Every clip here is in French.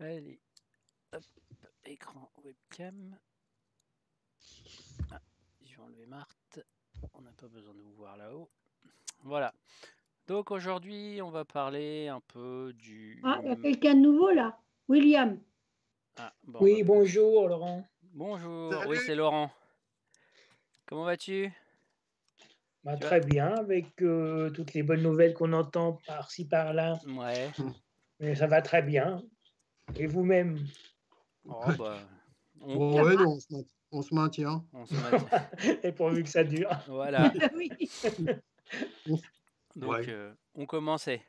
Allez, hop, écran webcam. Ah, je vais enlever Marthe. On n'a pas besoin de vous voir là-haut. Voilà. Donc aujourd'hui, on va parler un peu du... Ah, il y a quelqu'un de nouveau là. William. Ah, bon, Oui, bonjour Laurent. Bonjour. Salut. Oui, c'est Laurent. Comment vas-tu? Bah, Tu très bien, avec toutes les bonnes nouvelles qu'on entend par-ci par-là. Ouais. Mais ça va très bien. Et vous-même? Oh, bah... Bon, ouais, non, on se maintient. On se maintient. Et pourvu que ça dure. Voilà. Oui. Donc, Ouais. on commençait.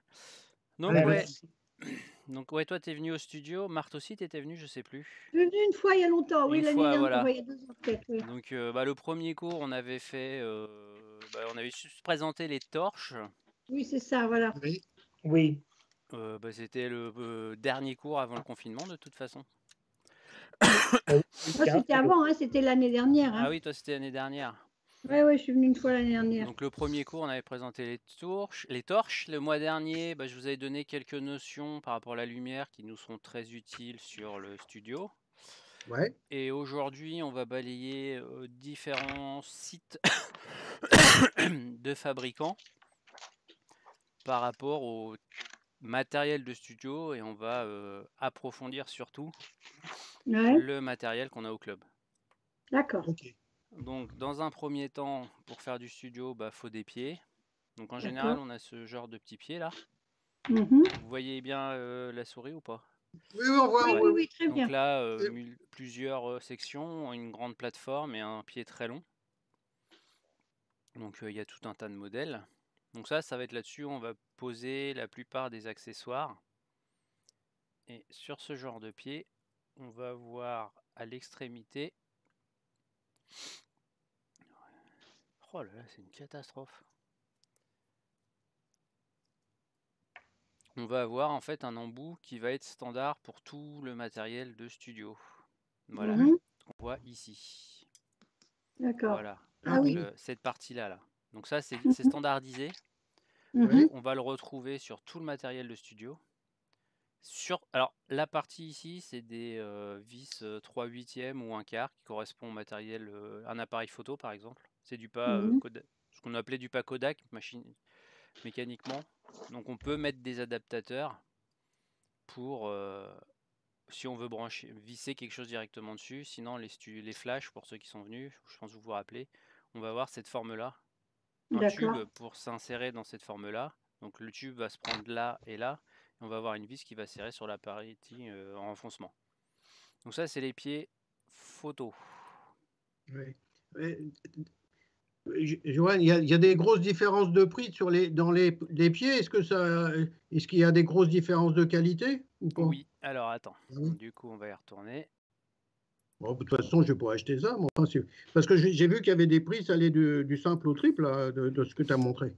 Donc, Allez, ouais. merci. Donc, ouais, toi, t'es venu au studio. Marthe aussi, t'étais venue, je sais plus. Je suis venue une fois il y a longtemps, oui, Une l'année fois, dernière, voilà. ouais, il y a 2 ans peut-être. Oui. Donc, le premier cours, on avait fait... on avait juste présenté les torches. Oui, c'est ça, voilà. Oui. Oui. C'était le dernier cours avant le confinement, de toute façon. Oui, Moi, c'était avant, hein, c'était l'année dernière. Hein. Ah oui, toi, c'était l'année dernière. Ouais, je suis venue une fois l'année dernière. Donc, le premier cours, on avait présenté les torches. Le mois dernier, je vous avais donné quelques notions par rapport à la lumière qui nous seront très utiles sur le studio. Ouais. Et aujourd'hui, on va balayer différents sites de fabricants par rapport au matériel de studio et on va approfondir surtout le matériel qu'on a au club. D'accord. Ok. Donc, dans un premier temps, pour faire du studio, faut des pieds. Donc, en général, on a ce genre de petits pieds là. Vous voyez bien la souris ou pas? Oui, on voit. Oui, oui, très bien. Donc là, plusieurs sections, une grande plateforme et un pied très long. Donc, il y a tout un tas de modèles. Donc ça va être là-dessus, on va poser la plupart des accessoires. Et sur ce genre de pied, on va voir à l'extrémité... Oh là là, c'est une catastrophe. On va avoir en fait un embout qui va être standard pour tout le matériel de studio. Voilà, qu'on voit ici. D'accord. Voilà, Ah oui. cette partie-là. Là. Donc ça, c'est standardisé. On va le retrouver sur tout le matériel de studio. Alors, la partie ici, c'est des vis 3/8 ou 1/4 qui correspond au matériel, un appareil photo par exemple. C'est du pas, ce qu'on appelait du pas Kodak, mécaniquement. Donc on peut mettre des adaptateurs pour, si on veut visser quelque chose directement dessus. Sinon, les flashs, pour ceux qui sont venus, je pense que vous vous rappelez, on va avoir cette forme-là. Un tube pour s'insérer dans cette forme-là. Donc le tube va se prendre là et là. Et on va avoir une vis qui va serrer sur la partie en enfoncement. Donc ça, c'est les pieds photo. Oui. Joanne, il y a des grosses différences de prix dans les pieds. Est-ce qu'il y a des grosses différences de qualité ou pas? Oui, alors attends. Du coup, on va y retourner. Bon, de toute façon, je vais pas acheter ça. Parce que j'ai vu qu'il y avait des prix, ça allait du simple au triple là, de ce que tu as montré.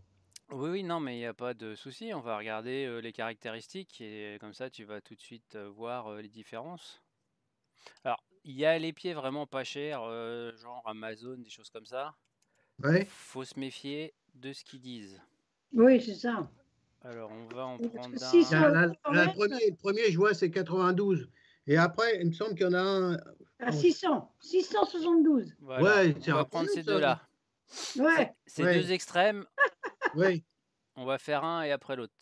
Oui, non, mais il n'y a pas de souci. On va regarder les caractéristiques et comme ça, tu vas tout de suite voir les différences. Alors, il y a les pieds vraiment pas chers, genre Amazon, des choses comme ça. Ouais. Faut se méfier de ce qu'ils disent. Oui, c'est ça. Alors, on va en prendre Le premier, je vois, c'est 92. Et après, il me semble qu'il y en a un. À 672. Voilà, Ouais, on va prendre ces deux-là. Ouais. Ces deux extrêmes. Oui. On va faire un et après l'autre.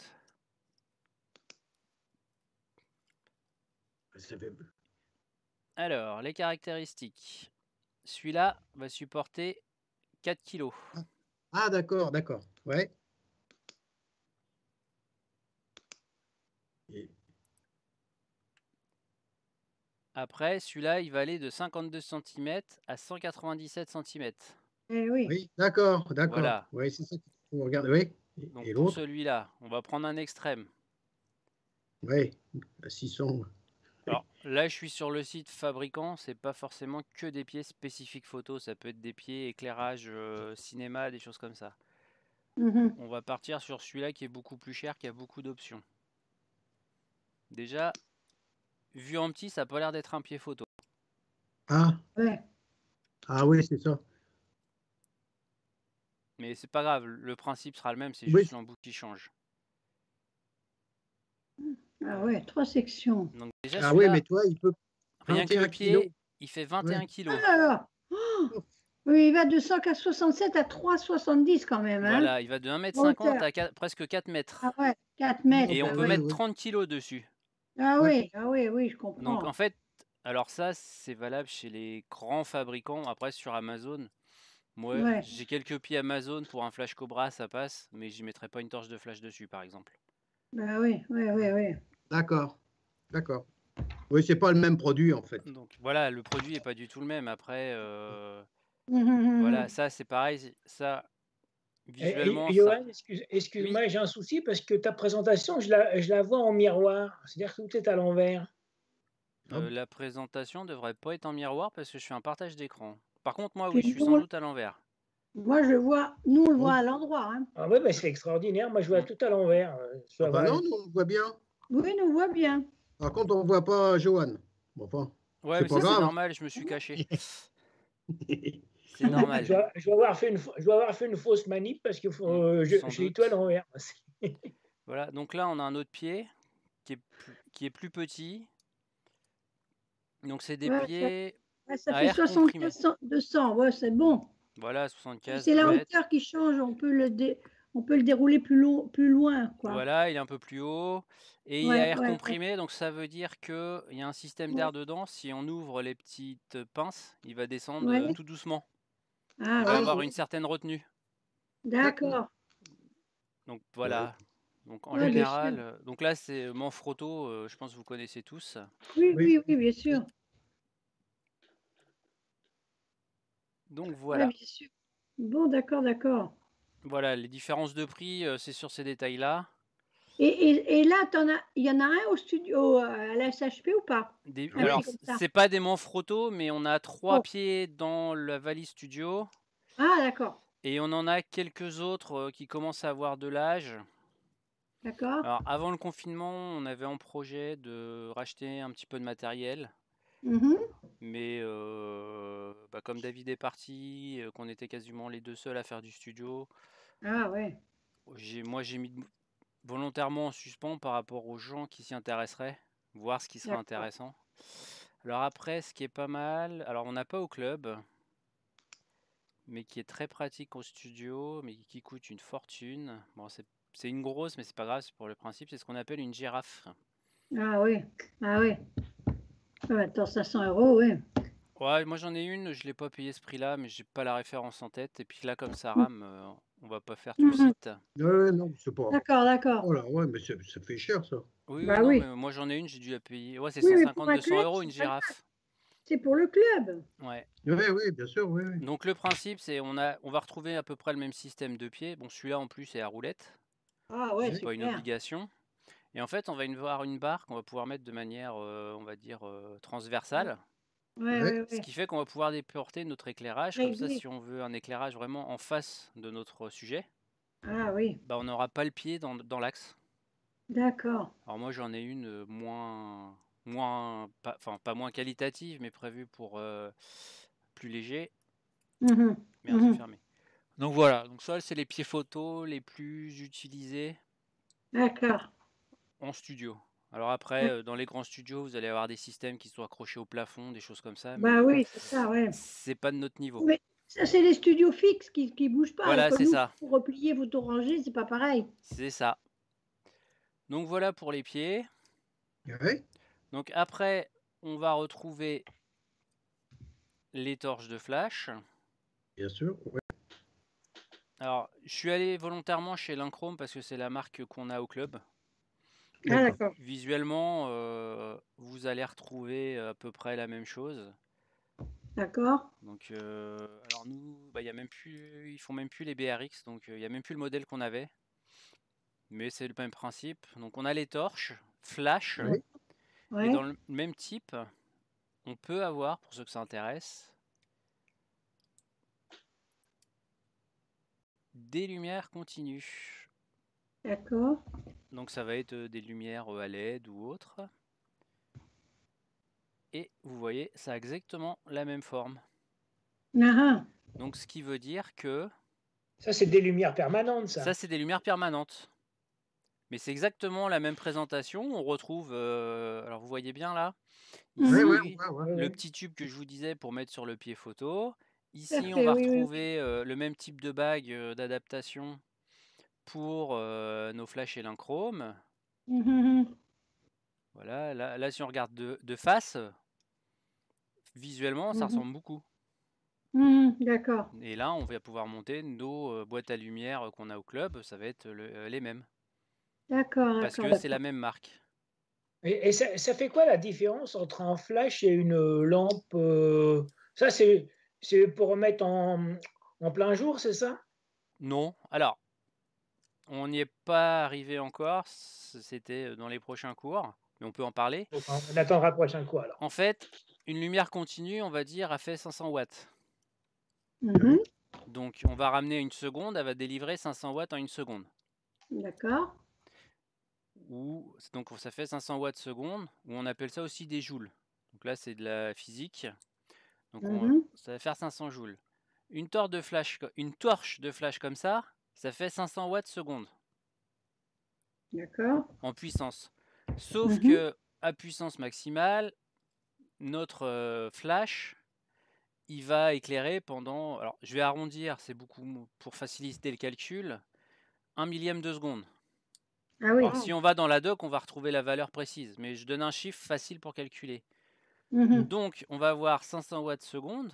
Alors, les caractéristiques. Celui-là va supporter 4 kg. Ah, d'accord. Ouais. Après, celui-là, il va aller de 52 cm à 197 cm. Oui, d'accord. Voilà. Oui, c'est ça qu'il faut regarder. Oui. Donc Et pour l'autre? celui-là, on va prendre un extrême. Oui, à 600. Alors là, je suis sur le site fabricant, c'est pas forcément que des pieds spécifiques photo, ça peut être des pieds éclairage cinéma, des choses comme ça. On va partir sur celui-là qui est beaucoup plus cher, qui a beaucoup d'options. Déjà, vu en petit, ça n'a pas l'air d'être un pied photo. Ah. Ouais. Ah oui, c'est ça. Mais c'est pas grave, le principe sera le même, c'est Oui. juste l'embout qui change. Ah ouais, 3 sections. Donc déjà Ah oui, celui-là, mais toi, il peut rien que le 21 kilos. pied, il fait 21 Ouais. kilos. Ah là là. Oh, oui, il va de 167 à 3,70 quand même. Hein, Voilà, il va de en 1,50 hauteur. m à presque 4 mètres. Ah ouais, 4 Ah, mètres. Et on Ah peut ouais. mettre 30 kilos dessus. Ah D'accord. oui, je Donc comprends. en fait, alors ça, c'est valable chez les grands fabricants. Après, sur Amazon, moi, Ouais. j'ai quelques pieds Amazon pour un Flash Cobra, ça passe, mais j'y mettrai pas une torche de flash dessus, par exemple. Bah oui. D'accord. D'accord. Oui, c'est pas le même produit, en fait. Donc voilà, le produit est pas du tout le même. Après, Mhm. voilà, ça c'est pareil. Ça, visuellement, ça. Johan, excuse-moi, Oui, j'ai un souci parce que ta présentation, je la vois en miroir. C'est-à-dire que tout est à l'envers. Ah, la présentation devrait pas être en miroir parce que je fais un partage d'écran. Par contre, moi, oui, Puis je suis sans nous, doute à l'envers. moi, je vois, nous, on le voit bon. à l'endroit. Hein. Ah ouais, bah, c'est extraordinaire. Moi, je vois Mm. tout à l'envers. Ah bah non, nous, on le voit bien. Oui, nous voit bien. Par contre, on ne voit pas Johan. Bon, enfin, Ouais, c'est mais pas ça c'est grave. normal, je me suis caché. C'est Je normal. dois avoir fait une fausse manip parce que Sans je lis tout à doute. l'envers. Voilà, donc là on a un autre pied qui est plus petit. Donc c'est des Ouais, pieds ça à fait air comprimé. 75 200. Ouais, c'est bon. Voilà, Puis 75 c'est la de mètres. hauteur qui change. On peut le dérouler plus loin, quoi. Voilà, il est un peu plus haut et il est à Ouais, air ouais, ouais. comprimé, donc ça veut dire qu'il y a un système Ouais. d'air dedans. Si on ouvre les petites pinces, il va descendre Ouais. tout doucement. Ah Il va Ah, oui, avoir une certaine retenue. d'accord. d'accord. Donc Ouais. voilà. Donc en Ouais, bien sûr. général, donc là c'est Manfrotto, je pense que vous connaissez tous. Oui. Bien sûr. Donc Ouais, voilà. bien sûr. Bon, d'accord. Voilà, les différences de prix, c'est sur ces détails-là. Et là, il y en a un au studio, à la SHP ou pas? Un Alors, petit comme ça. c'est pas des Manfrotto, mais on a 3 Oh. pieds dans la valise studio Ah, d'accord. et on en a quelques autres qui commencent à avoir de l'âge. D'accord. Alors, avant le confinement, on avait en projet de racheter un petit peu de matériel, Mhm. mais comme David est parti, qu'on était quasiment les deux seuls à faire du studio, Ah ouais. moi j'ai mis volontairement en suspens par rapport aux gens qui s'y intéresseraient, voir ce qui serait D'accord. intéressant. Alors après, ce qui est pas mal, alors on n'a pas au club, mais qui est très pratique au studio, mais qui coûte une fortune. Bon, c'est une grosse, mais c'est pas grave, c'est pour le principe, c'est ce qu'on appelle une girafe. Ah oui. Ah oui. Ouais, attends, 500 €, oui. Ouais, moi j'en ai une, je l'ai pas payé ce prix-là, mais j'ai pas la référence en tête. Et puis là, comme ça rame, on va pas faire tout le Mhm. site. Non, c'est pas. D'accord. Oh là, ouais, mais ça fait cher, ça. Oui, oui, Bah non, oui. mais moi j'en ai une, j'ai dû la payer. Ouais, c'est Oui, mais pour un 150-200 club, euros une c'est pas grave. girafe. C'est pour le club. Ouais. Oui, bien sûr, oui. Donc le principe, c'est on va retrouver à peu près le même système de pieds. Bon, celui-là en plus est à roulette, Ah ouais, c'est pas une super. obligation. Et en fait, on va avoir une barre qu'on va pouvoir mettre de manière, on va dire, Ouais, transversale. Ce ouais. qui fait qu'on va pouvoir déporter notre éclairage. Comme ça, Régler. si on veut un éclairage vraiment en face de notre sujet, Ah oui. bah, on n'aura pas le pied dans l'axe. D'accord. Alors moi, j'en ai une pas moins qualitative, mais prévue pour plus léger. Mhm. Merde, j'ai Mhm. fermé. Donc voilà, donc ça, c'est les pieds photos les plus utilisés D'accord. en studio. Alors après, dans les grands studios, vous allez avoir des systèmes qui sont accrochés au plafond, des choses comme ça, Bah mais oui, c'est ça, ouais. c'est pas de notre niveau. Mais ça, c'est les studios fixes qui bougent pas. Alors Voilà, que c'est nous, ça. pour replier, vous tout ranger, c'est pas pareil. C'est ça. Donc voilà pour les pieds. Ouais, Donc après, on va retrouver les torches de flash. bien sûr. Ouais. Alors, je suis allé volontairement chez Linchrome parce que c'est la marque qu'on a au club. Ah, D'accord. d'accord. Visuellement, vous allez retrouver à peu près la même chose. D'accord. Donc, alors nous, il y a même plus, ils font même plus les BRX, donc il n'y a même plus le modèle qu'on avait. Mais c'est le même principe. Donc, on a les torches flash Oui. et Ouais. dans le même type, on peut avoir, pour ceux que ça intéresse, des lumières continues. D'accord. Donc ça va être des lumières à LED ou autres. Et vous voyez, ça a exactement la même forme. Ah, Donc ce qui veut dire que Ça, c'est des lumières permanentes, ça, ça. c'est des lumières permanentes. Mais c'est exactement la même présentation. On retrouve, alors vous voyez bien là, Oui, oui, ici, on voit, ouais. le petit tube que je vous disais pour mettre sur le pied photo. Ici, on Parfait, va oui, oui. retrouver le même type de bague d'adaptation pour nos flashs et l'inchrome. Voilà, là, si on regarde de face, visuellement, ça ressemble beaucoup. D'accord. Et là, on va pouvoir monter nos boîtes à lumière qu'on a au club, ça va être les mêmes. D'accord, Parce d'accord, que c'est d'accord. la même marque. Et ça fait quoi la différence entre un flash et une lampe Ça, c'est pour mettre en plein jour, c'est ça? Non, alors, on n'y est pas arrivé encore, c'était dans les prochains cours, mais on peut en parler. Donc, on attendra le prochain coup alors. En fait, une lumière continue, on va dire, a fait 500 watts. Donc, on va ramener une seconde, elle va délivrer 500 watts en une seconde. D'accord. Donc, ça fait 500 watts seconde, ou on appelle ça aussi des joules. Donc là, c'est de la physique. Donc, ça va faire 500 joules. Une torche de flash comme ça fait 500 watts seconde. D'accord. En puissance. Sauf que à puissance maximale, notre flash, il va éclairer pendant, alors je vais arrondir, c'est beaucoup pour faciliter le calcul, 1 millième de seconde. Ah oui. Alors, si on va dans la doc, on va retrouver la valeur précise, mais je donne un chiffre facile pour calculer. Donc, on va avoir 500 watts seconde.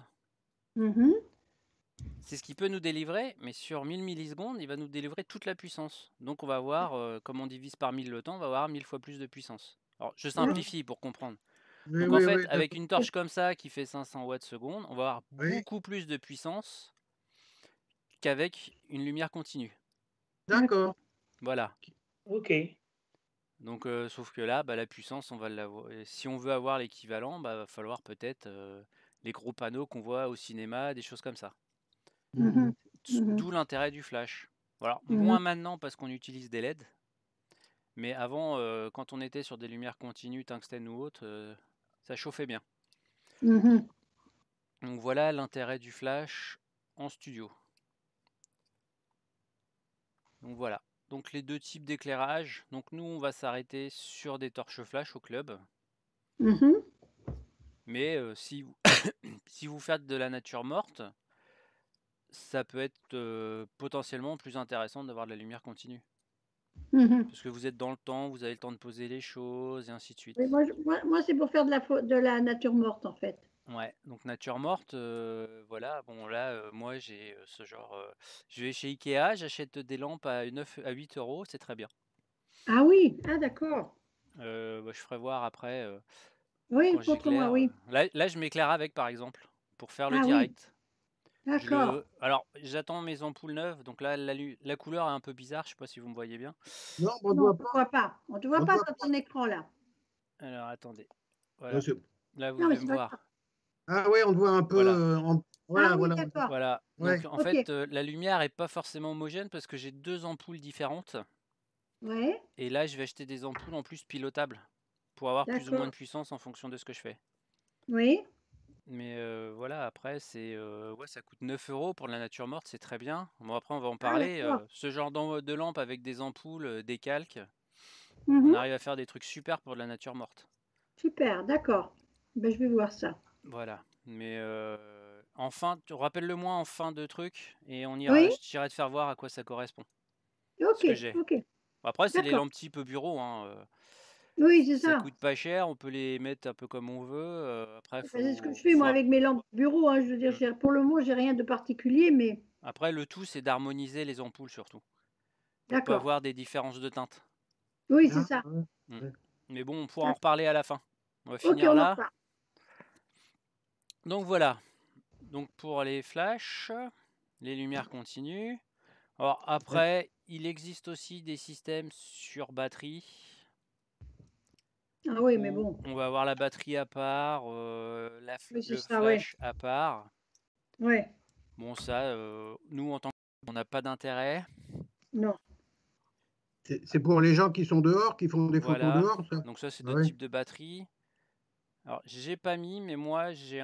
C'est ce qui peut nous délivrer, mais sur 1000 millisecondes, il va nous délivrer toute la puissance. Donc on va avoir, comme on divise par 1000 le temps, on va avoir 1000 fois plus de puissance. Alors je simplifie pour comprendre. Donc en fait, avec une torche comme ça qui fait 500 watts seconde, on va avoir beaucoup plus de puissance qu'avec une lumière continue. D'accord. Voilà. Ok. Donc sauf que là, la puissance, on va l'avoir. Si on veut avoir l'équivalent, va falloir peut-être les gros panneaux qu'on voit au cinéma, des choses comme ça. D'où l'intérêt du flash. Voilà. Moins maintenant parce qu'on utilise des LED. Mais avant, quand on était sur des lumières continues, tungstène ou autre, ça chauffait bien. Donc voilà l'intérêt du flash en studio. Donc voilà. Donc les deux types d'éclairage. Donc nous, on va s'arrêter sur des torches flash au club. Mais si vous faites de la nature morte, ça peut être potentiellement plus intéressant d'avoir de la lumière continue. Parce que vous êtes dans le temps, vous avez le temps de poser les choses et ainsi de suite. Oui, moi c'est pour faire de la nature morte en fait. Ouais, donc nature morte, voilà. Bon là, moi j'ai ce genre. Je vais chez Ikea, j'achète des lampes à 8 euros, c'est très bien. Ah oui, ah d'accord. Je ferai voir après Oui, quand montre-moi, j'éclaire. oui. Là, je m'éclaire avec par exemple pour faire le Ah oui, direct. d'accord. Alors, j'attends mes ampoules neuves, donc là, la couleur est un peu bizarre, je sais pas si vous me voyez bien. Non, on ne Non, on voit ne pas. voit pas. On ne te voit pas sur ton écran là. Alors, attendez. Voilà. Là, vous Non, mais devez c'est me pas voir. grave. Ah oui, on te voit un peu. Voilà. Ah oui, d'accord. Voilà. Ouais. Donc, en Ok. fait, la lumière est pas forcément homogène parce que j'ai deux ampoules différentes. Ouais, Et là, je vais acheter des ampoules en plus pilotables pour avoir plus ou moins de d'accord. puissance en fonction de ce que je fais. Oui, Mais voilà, après, ouais, ça coûte 9 euros pour la nature morte, c'est très bien. Bon, après, on va en ah parler. d'accord. Ce genre de lampe avec des ampoules, des calques, on Mhm. arrive à faire des trucs super pour de la nature morte. Super, d'accord. Ben, je vais voir ça. Voilà. Mais enfin, rappelle-le-moi en fin de truc et on ira, Oui, j'irai te faire voir à quoi ça correspond. Ce ok, que j'ai. ok. Bon, après, c'est les D'accord. lampes type bureau, hein. Oui, c'est Ça ça. coûte pas cher, on peut les mettre un peu comme on veut. Après, Ben, c'est ce que je fais moi avec mes lampes bureau. Hein. Je veux dire, pour le moment, j'ai rien de particulier, mais Après, le tout, c'est d'harmoniser les ampoules surtout, pour pas d'accord. avoir des différences de teinte. Oui, c'est ça. Mais bon, on pourra en reparler à la fin. On va Ok, finir on en là. reparle. Donc voilà. Donc pour les flashs, les lumières continues. Alors après, il existe aussi des systèmes sur batterie. Ah oui, mais Où bon. on va avoir la batterie à part, Oui, c'est le ça, ouais. flash à part. Ouais. Bon, ça, nous, en tant qu'on n'a pas d'intérêt. Non. C'est pour les gens qui sont dehors, qui font des photos Voilà. dehors, ça? Donc ça, c'est Ah d'autres ouais. types de batteries. Alors, j'ai pas mis, mais moi, j'ai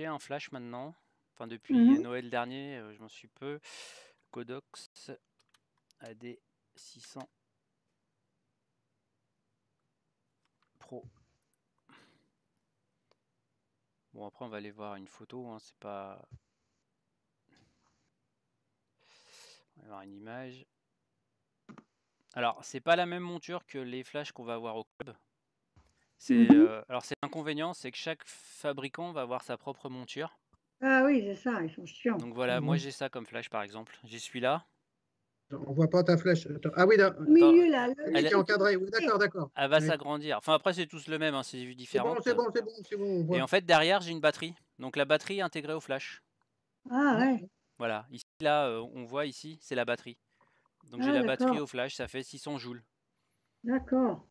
un flash maintenant. Enfin, depuis Noël dernier, je m'en suis peu. Godox AD 600 Pro. Bon, après, on va aller voir une photo. Hein, c'est pas... On va voir une image. Alors, c'est pas la même monture que les flashs qu'on va avoir au club. Alors, c'est l'inconvénient, c'est que chaque fabricant va avoir sa propre monture. Ah oui, c'est ça, ils sont chiants. Donc voilà, moi j'ai ça comme flash par exemple. J'ai celui-là. On voit pas ta flèche. Ah oui, Au milieu, là. elle est encadrée. Oui, d'accord. Elle va s'agrandir. Enfin, après, c'est tous le même, hein, c'est des vues différentes. C'est bon. On voit. Et en fait, derrière, j'ai une batterie. Donc la batterie est intégrée au flash. Ah ouais. Voilà. Ici, là, on voit ici, c'est la batterie. Donc j'ai la batterie au flash, ça fait 600 joules. D'accord.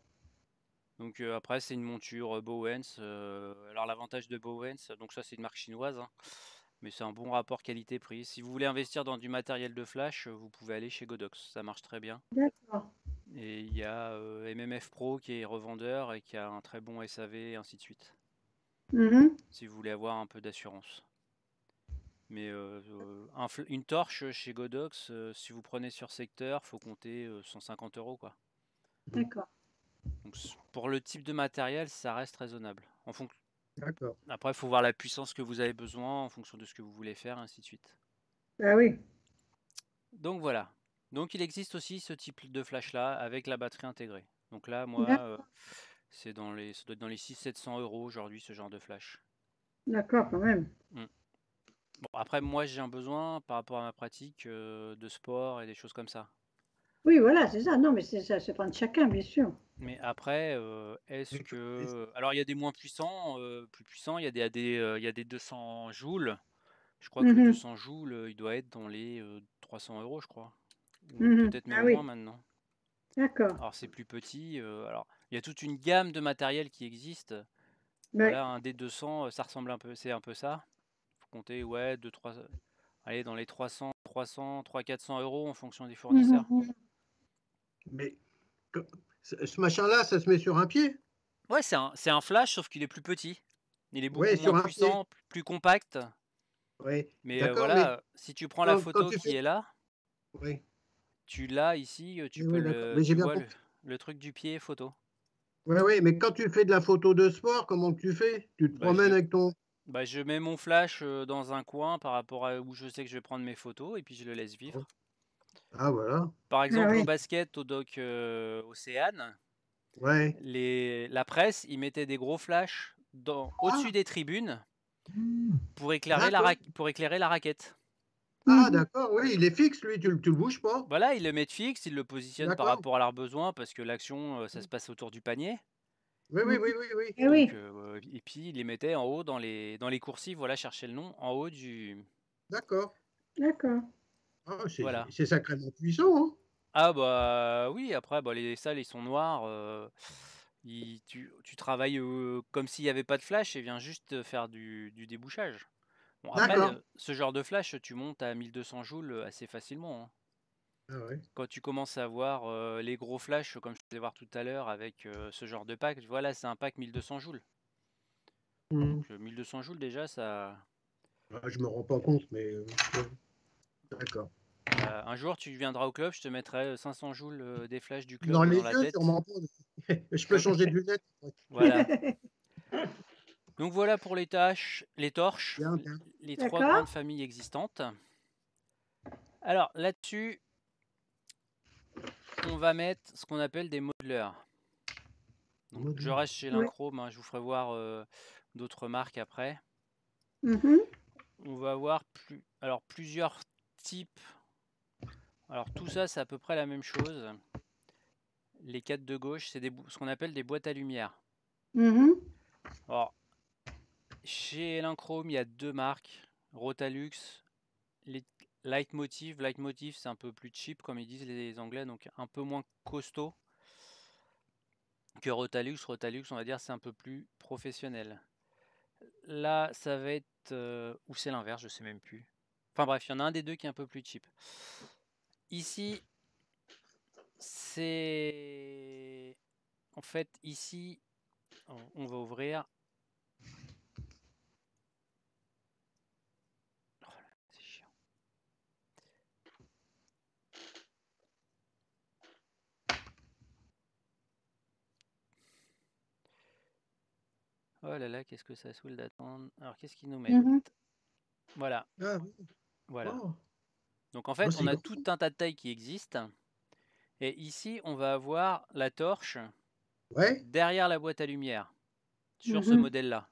Donc après, c'est une monture Bowens. Alors l'avantage de Bowens, donc ça c'est une marque chinoise, hein, mais c'est un bon rapport qualité-prix. Si vous voulez investir dans du matériel de flash, vous pouvez aller chez Godox, ça marche très bien. D'accord. Et il y a MMF Pro qui est revendeur et qui a un très bon SAV et ainsi de suite. Si vous voulez avoir un peu d'assurance. Mais une torche chez Godox, si vous prenez sur secteur, faut compter 150 €, quoi. D'accord. Donc, pour le type de matériel, ça reste raisonnable. D'accord. Après, il faut voir la puissance que vous avez besoin en fonction de ce que vous voulez faire, ainsi de suite. Ah oui. Donc voilà. Donc il existe aussi ce type de flash là avec la batterie intégrée. Donc là, moi, ça doit être dans les 600-700 € aujourd'hui ce genre de flash. D'accord, quand même. Bon, après, moi, j'ai un besoin par rapport à ma pratique de sport et des choses comme ça. Oui, voilà, c'est ça. Non, mais ça se prend de chacun, bien sûr. Mais après, est-ce que... Alors, il y a des moins puissants, plus puissants. Il y a des 200 joules. Je crois que le 200 joules, il doit être dans les 300 €, je crois. Ou peut-être même moins maintenant. D'accord. Alors, c'est plus petit. Alors, il y a toute une gamme de matériel qui existe. Ouais. Voilà, un D200, ça ressemble un peu, c'est un peu ça. Faut compter, ouais, 2-3... Allez, dans les 300, 400 € en fonction des fournisseurs. Mais ce machin-là, ça se met sur un pied? Ouais, c'est un flash, sauf qu'il est plus petit. Il est beaucoup sur moins un pied. puissant, plus compact. Oui. Mais D'accord, voilà, si tu prends la photo tu qui fais... est là, Oui. tu l'as ici, tu Oui, mais tu j'ai bien vois compris. le truc du pied photo. Oui, mais quand tu fais de la photo de sport, comment tu fais? Tu te promènes avec ton... Je mets mon flash dans un coin par rapport à où je sais que je vais prendre mes photos et puis je le laisse vivre. Ah, voilà. Par exemple, au basket, au dock Océane, Ouais. la presse, ils mettaient des gros flashs au-dessus des tribunes pour éclairer la raquette. Ah, d'accord, oui, il est fixe, lui, tu le bouges pas. Voilà, ils le mettent fixe, ils le positionnent par rapport à leurs besoins parce que l'action, ça se passe autour du panier. Oui. Donc, et puis, ils les mettaient en haut dans les coursives, voilà, chercher le nom, en haut du... D'accord. Ah, Voilà. c'est sacrément puissant, hein. Ah bah oui, après, les salles, ils sont noirs. Tu travailles comme s'il n'y avait pas de flash et viens juste faire du débouchage. Bon, après, ce genre de flash, tu montes à 1200 joules assez facilement, hein. Ah ouais. Quand tu commences à voir les gros flashs, comme je faisais voir tout à l'heure avec ce genre de pack, voilà, c'est un pack 1200 joules. Donc 1200 joules déjà, ça... Je me rends pas compte, mais... D'accord. Un jour, tu viendras au club, je te mettrai 500 joules des flashs du club Dans les la yeux, tête. sûrement pas. Je peux changer de lunettes. Voilà. Donc voilà pour les torches, les 3 grandes familles existantes. Alors là-dessus, on va mettre ce qu'on appelle des modelers. Donc, je reste chez Linchrome, hein, je vous ferai voir d'autres marques après. On va avoir plusieurs types. Alors tout ça, c'est à peu près la même chose. Les 4 de gauche, c'est ce qu'on appelle des boîtes à lumière. Alors, chez Linchrome, il y a 2 marques, Rotalux, Leitmotiv. Leitmotiv, c'est un peu plus cheap, comme ils disent les Anglais, donc un peu moins costaud que Rotalux. Rotalux, on va dire, c'est un peu plus professionnel. Là, ça va être... ou c'est l'inverse, je sais même plus. Enfin bref, il y en a un des deux qui est un peu plus cheap. Ici, c'est... En fait, ici, on va ouvrir... Oh là, c'est chiant. Oh là là, qu'est-ce que ça saoule d'attendre. Alors, qu'est-ce qu'ils nous mettent? Mhm. Voilà. Ah, Voilà. oh. Donc, en fait, c'est on a grand. tout un tas de tailles qui existent. Et ici, on va avoir la torche Ouais. derrière la boîte à lumière sur ce Mhm. modèle-là.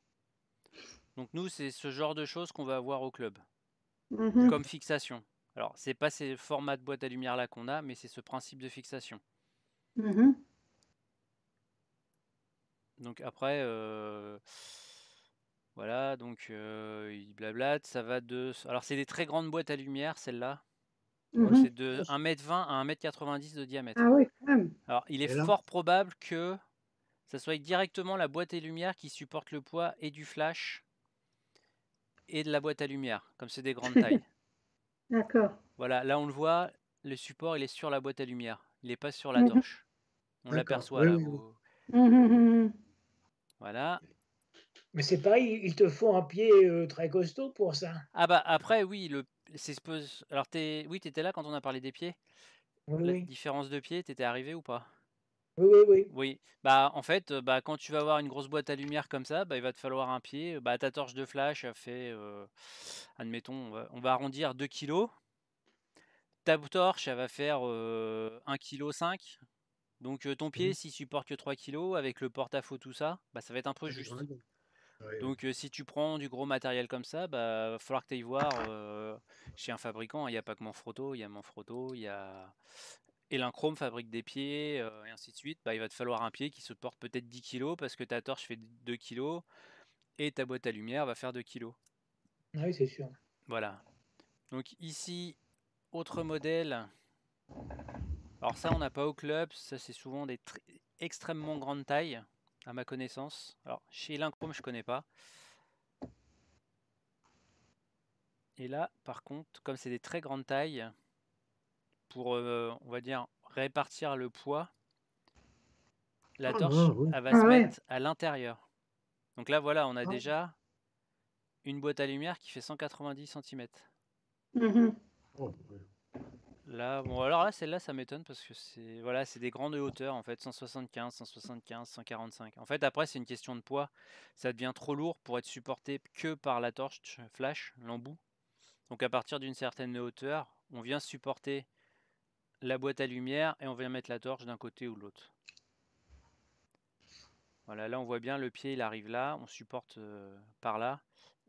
Donc, nous, c'est ce genre de choses qu'on va avoir au club Mhm. comme fixation. Alors, c'est pas ces formats de boîte à lumière-là qu'on a, mais c'est ce principe de fixation. Mhm. Donc, après, voilà, donc il blablate, ça va de... Alors, c'est des très grandes boîtes à lumière, celle-là. Mhm. C'est de 1,20 m à 1,90 m de diamètre. Ah oui, quand même. Alors, il est Et là? fort probable que ça soit directement la boîte à lumière qui supporte le poids et du flash et de la boîte à lumière, comme c'est des grandes tailles. D'accord. Voilà, là on le voit, le support il est sur la boîte à lumière, il n'est pas sur la Mhm. torche. On D'accord. l'aperçoit Oui, là. oui, oui. Mhm. Voilà. Mais c'est pareil, il te faut un pied très costaud pour ça. Ah bah après oui, alors oui, t'étais là quand on a parlé des pieds. Oui, La oui. différence de pieds, t'étais arrivé ou pas? Oui, oui, oui. Oui, bah en fait, bah, quand tu vas avoir une grosse boîte à lumière comme ça, bah, il va te falloir un pied. Bah, ta torche de flash a fait, admettons, on va arrondir 2 kg. Ta torche, elle va faire 1,5 kg. Donc ton pied, Mhm. s'il supporte que 3 kg, avec le porte-à-faux, tout ça, bah, ça va être un peu Ah, c'est juste. grand. Ouais, ouais. Donc si tu prends du gros matériel comme ça, bah, va falloir que tu ailles voir chez un fabricant. Il n'y a pas que Manfrotto, il y a Manfrotto, il y a Elinchrom fabrique des pieds, et ainsi de suite. Bah, il va te falloir un pied qui se porte peut-être 10 kg parce que ta torche fait 2 kg et ta boîte à lumière va faire 2 kg. Ah oui, c'est sûr. Voilà. Donc ici, autre modèle. Alors ça, on n'a pas au club. Ça, c'est souvent des extrêmement grandes tailles, à ma connaissance. Alors chez Elinchrom, je connais pas. Et là, par contre, comme c'est des très grandes tailles, pour, on va dire, répartir le poids, la Ah, torche, oui. elle va Ah se ouais. mettre à l'intérieur. Donc là, voilà, on a Ah, déjà une boîte à lumière qui fait 190 cm. Mhm. oh, ouais. Là, bon, alors là, celle-là, ça m'étonne parce que c'est voilà, c'est des grandes hauteurs en fait, 175, 175, 145. En fait, après, c'est une question de poids. Ça devient trop lourd pour être supporté que par la torche flash, l'embout. Donc, à partir d'une certaine hauteur, on vient supporter la boîte à lumière et on vient mettre la torche d'un côté ou de l'autre. Voilà, là, on voit bien le pied, il arrive là, on supporte par là,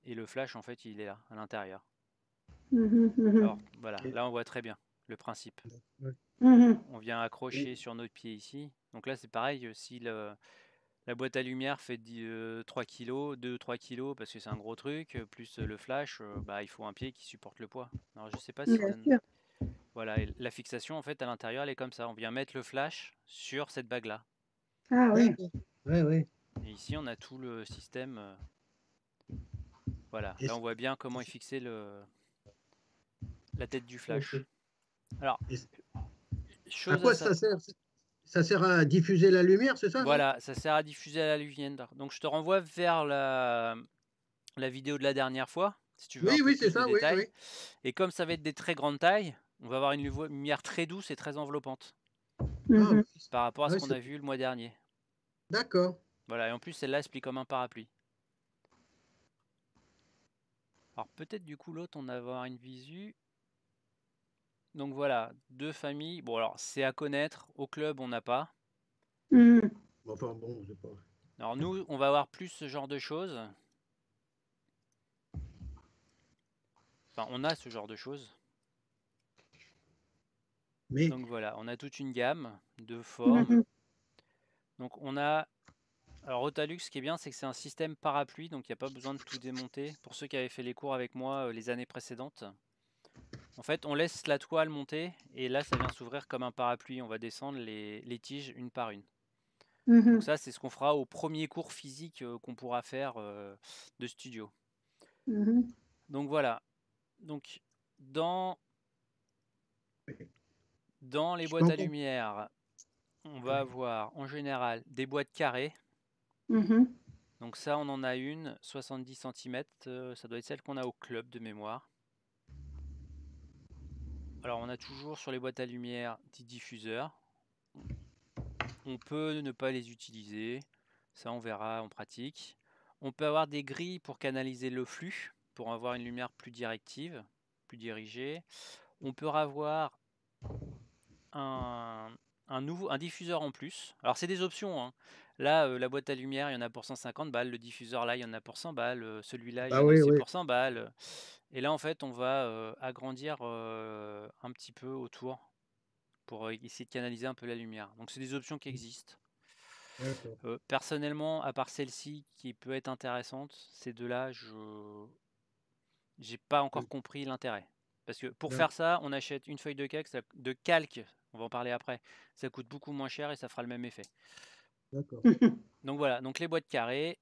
et le flash, en fait, il est là, à l'intérieur. Mhm. Mhm. Alors, voilà, Et- là, on voit très bien le principe. ouais. Mhm. On vient accrocher Et- sur notre pied ici. Donc là, c'est pareil, si la boîte à lumière fait 3 kg, 2-3 kg, parce que c'est un gros truc, plus le flash, bah, il faut un pied qui supporte le poids. Alors, je sais pas si Bien sûr. Voilà, et la fixation, en fait, à l'intérieur, elle est comme ça. On vient mettre le flash sur cette bague-là. Ah oui. D'accord. Ouais, ouais. Et ici, on a tout le système. Voilà, Et là, on c- voit bien comment est fixé la tête du Ok. flash. Alors, et à chose à quoi ça. ça sert? Ça sert à diffuser la lumière, c'est ça, non? Voilà, ça sert à diffuser à la lumière. Donc, je te renvoie vers la vidéo de la dernière fois, si tu veux un Oui, peu oui, c'est plus de ça, oui, détails. oui. Et comme ça va être des très grandes tailles, on va avoir une lumière très douce et très enveloppante Ah, Mhm. oui. par rapport à Ah, ce oui, qu'on a vu le mois dernier. d'accord. Voilà, et en plus, celle-là, elle se plie comme un parapluie. Alors peut-être du coup l'autre, on va avoir une visu. Donc voilà, deux familles. Bon alors c'est à connaître. Au club, on n'a pas. Mhm. Enfin, bon, c'est pas. Alors nous, on va avoir plus ce genre de choses. Enfin, on a ce genre de choses. Mais, Donc voilà, on a toute une gamme de formes. Mhm. Donc on a... Alors Otalux, ce qui est bien, c'est que c'est un système parapluie, donc il n'y a pas besoin de tout démonter. Pour ceux qui avaient fait les cours avec moi les années précédentes. En fait, on laisse la toile monter et là, ça vient s'ouvrir comme un parapluie. On va descendre les tiges une par une. Donc Mhm. ça, c'est ce qu'on fera au premier cours physique qu'on pourra faire de studio. Mhm. Donc voilà. Donc dans les je boîtes à t'entends. lumière, on va avoir en général des boîtes carrées. Mhm. Donc ça, on en a une, 70 cm. Ça doit être celle qu'on a au club de mémoire. Alors on a toujours sur les boîtes à lumière des diffuseurs. On peut ne pas les utiliser. Ça, on verra en pratique. On peut avoir des grilles pour canaliser le flux, pour avoir une lumière plus directive, plus dirigée. On peut avoir un diffuseur en plus. Alors c'est des options, hein. Là, la boîte à lumière, il y en a pour 150 balles. Le diffuseur, là, il y en a pour 100 balles. Celui-là, il y en a aussi pour 100 balles. Et là, en fait, on va agrandir un petit peu autour pour essayer de canaliser un peu la lumière. Donc c'est des options qui existent. Personnellement, à part celle-ci qui peut être intéressante, ces deux-là, j'ai pas encore compris l'intérêt. Parce que pour faire ça, on achète une feuille de calque, on va en parler après. Ça coûte beaucoup moins cher et ça fera le même effet. D'accord. Donc voilà, donc les boîtes carrées,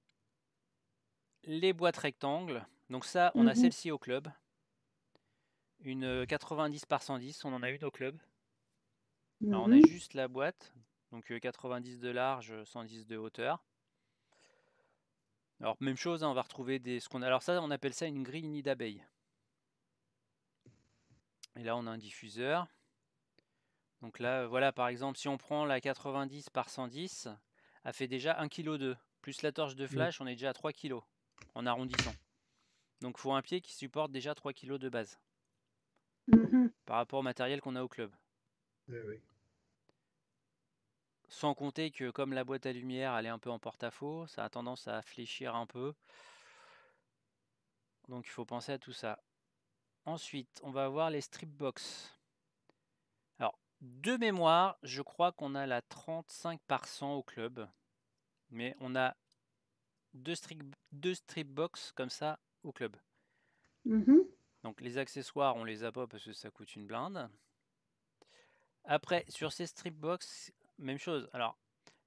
les boîtes rectangles. Donc ça, on a celle-ci au club. Une 90 par 110, on en a une au club. Alors on a juste la boîte, donc 90 de large, 110 de hauteur. Alors même chose, hein, on va retrouver alors ça, on appelle ça une grille nid d'abeille. Et là, on a un diffuseur. Donc là, voilà, par exemple, si on prend la 90 par 110, elle fait déjà 1,2 kg. Plus la torche de flash, on est déjà à 3 kg en arrondissant. Donc il faut un pied qui supporte déjà 3 kg de base. Par rapport au matériel qu'on a au club. Oui. Sans compter que comme la boîte à lumière, elle est un peu en porte-à-faux, ça a tendance à fléchir un peu. Donc il faut penser à tout ça. Ensuite, on va avoir les strip box. Alors, de mémoire, je crois qu'on a la 35 par 100 au club. Mais on a deux strip box comme ça au club. Donc les accessoires, on les a pas parce que ça coûte une blinde. Après, sur ces strip box, même chose. Alors,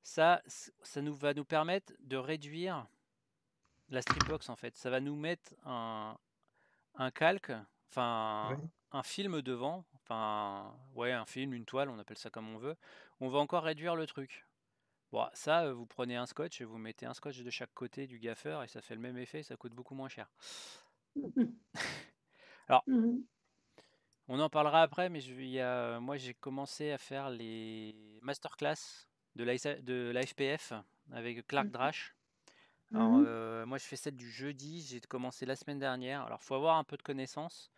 ça va nous permettre de réduire la strip box en fait. Ça va nous mettre un calque, enfin un film devant, enfin ouais, un film, une toile, on appelle ça comme on veut. On va encore réduire le truc. Bon, ça, vous prenez un scotch et vous mettez un scotch de chaque côté du gaffeur et ça fait le même effet, ça coûte beaucoup moins cher. Alors, on en parlera après, mais moi j'ai commencé à faire les masterclass de l'AFPF avec Clark Drash. Alors, moi je fais celle du jeudi, j'ai commencé la semaine dernière. Alors, il faut avoir un peu de connaissances,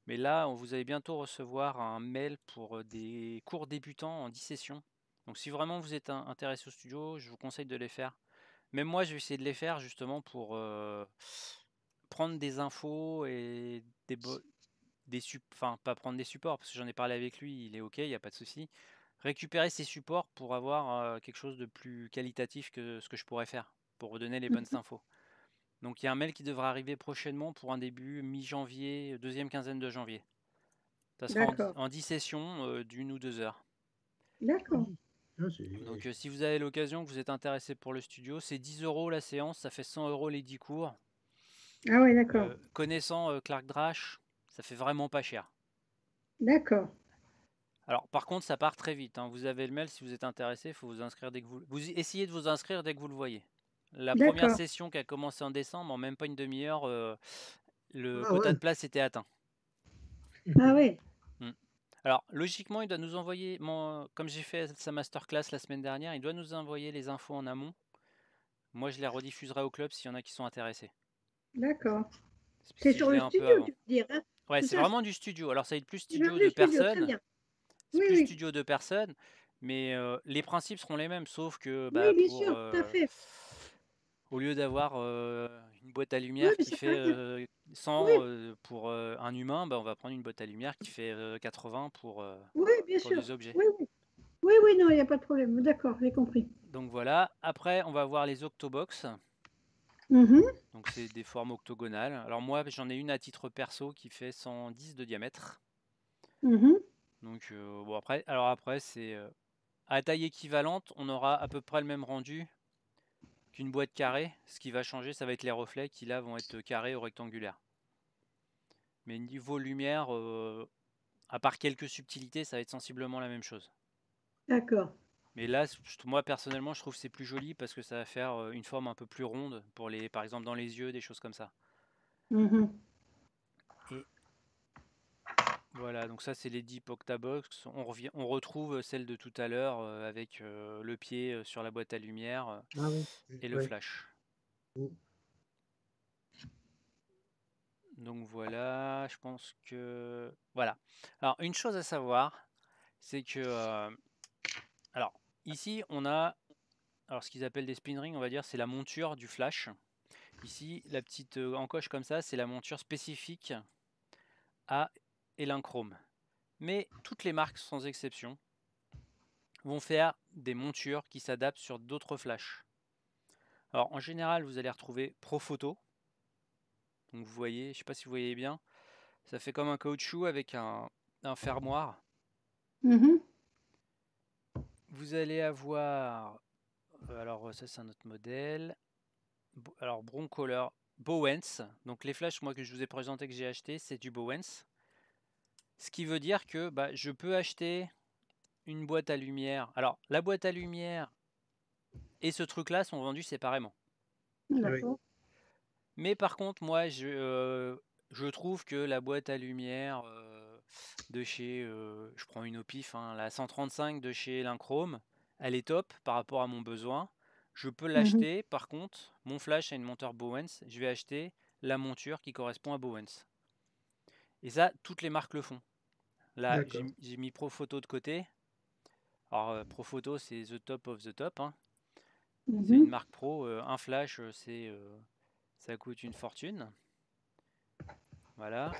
mais là, vous allez bientôt recevoir un mail pour des cours débutants en 10 sessions. Donc, si vraiment vous êtes intéressé au studio, je vous conseille de les faire. Même moi, je vais essayer de les faire justement pour prendre des infos et enfin pas prendre des supports parce que j'en ai parlé avec lui, il est ok, il n'y a pas de souci. Récupérer ces supports pour avoir quelque chose de plus qualitatif que ce que je pourrais faire pour vous donner les bonnes infos. Donc il y a un mail qui devra arriver prochainement pour un début mi-janvier, deuxième quinzaine de janvier. Ça sera en 10 sessions d'1 ou 2 heures. D'accord. Donc si vous avez l'occasion, que vous êtes intéressé pour le studio, c'est 10 € la séance, ça fait 100 € les 10 cours. Ah ouais, d'accord. Connaissant Clark Drash, ça fait vraiment pas cher. D'accord. Alors par contre, ça part très vite, hein. Vous avez le mail, si vous êtes intéressé, il faut vous inscrire dès que vous essayez de vous inscrire dès que vous le voyez. La première session qui a commencé en décembre, en même pas une demi-heure, le quota de place était atteint. Ah ouais. Alors, logiquement, il doit nous envoyer, comme j'ai fait sa masterclass la semaine dernière, il doit nous envoyer les infos en amont. Moi, je les rediffuserai au club s'il y en a qui sont intéressés. D'accord. C'est sur le studio, tu veux dire, hein? Ouais, c'est vraiment du studio. Alors, ça va être plus studio de de personnes. Très bien. C'est plus studio de personnes, mais les principes seront les mêmes, sauf que oui, bien sûr, tout à fait. Au lieu d'avoir une boîte à lumière qui fait 100 pour un humain, on va prendre une boîte à lumière qui fait 80 pour des objets. Oui, non, il n'y a pas de problème. D'accord, j'ai compris. Donc voilà. Après, on va voir les octobox. Donc c'est des formes octogonales. Alors moi, j'en ai une à titre perso qui fait 110 de diamètre. Donc bon après c'est à taille équivalente, on aura à peu près le même rendu qu'une boîte carrée. Ce qui va changer, ça va être les reflets qui là vont être carrés ou rectangulaires. Mais niveau lumière, à part quelques subtilités, ça va être sensiblement la même chose. D'accord. Mais là, moi personnellement, je trouve que c'est plus joli parce que ça va faire une forme un peu plus ronde pour par exemple dans les yeux, des choses comme ça. Et voilà, donc ça c'est les Deep Octabox. On retrouve celle de tout à l'heure avec le pied sur la boîte à lumière et le flash. Donc voilà, je pense que... Voilà. Alors, une chose à savoir, c'est que... alors, ici, on a... Alors, ce qu'ils appellent des spin rings, on va dire, c'est la monture du flash. Ici, la petite encoche comme ça, c'est la monture spécifique à Elinchrom. Mais toutes les marques, sans exception, vont faire des montures qui s'adaptent sur d'autres flashs. Alors, en général, vous allez retrouver Profoto. Donc, vous voyez, je ne sais pas si vous voyez bien, ça fait comme un caoutchouc avec un fermoir. Vous allez avoir, alors ça c'est un autre modèle, alors Broncolor, Bowens. Donc les flashs moi que je vous ai présenté que j'ai acheté, c'est du Bowens. Ce qui veut dire que je peux acheter une boîte à lumière. Alors la boîte à lumière et ce truc là sont vendus séparément. D'accord. Mais par contre moi je trouve que la boîte à lumière de chez, je prends une au pif, hein, la 135 de chez Elinchrom, elle est top par rapport à mon besoin. Je peux l'acheter, par contre, mon flash a une monture Bowens, je vais acheter la monture qui correspond à Bowens. Et ça, toutes les marques le font. Là, j'ai mis Profoto de côté. Alors, Profoto, c'est the top of the top. Hein. C'est une marque pro. Un flash, ça coûte une fortune. Voilà.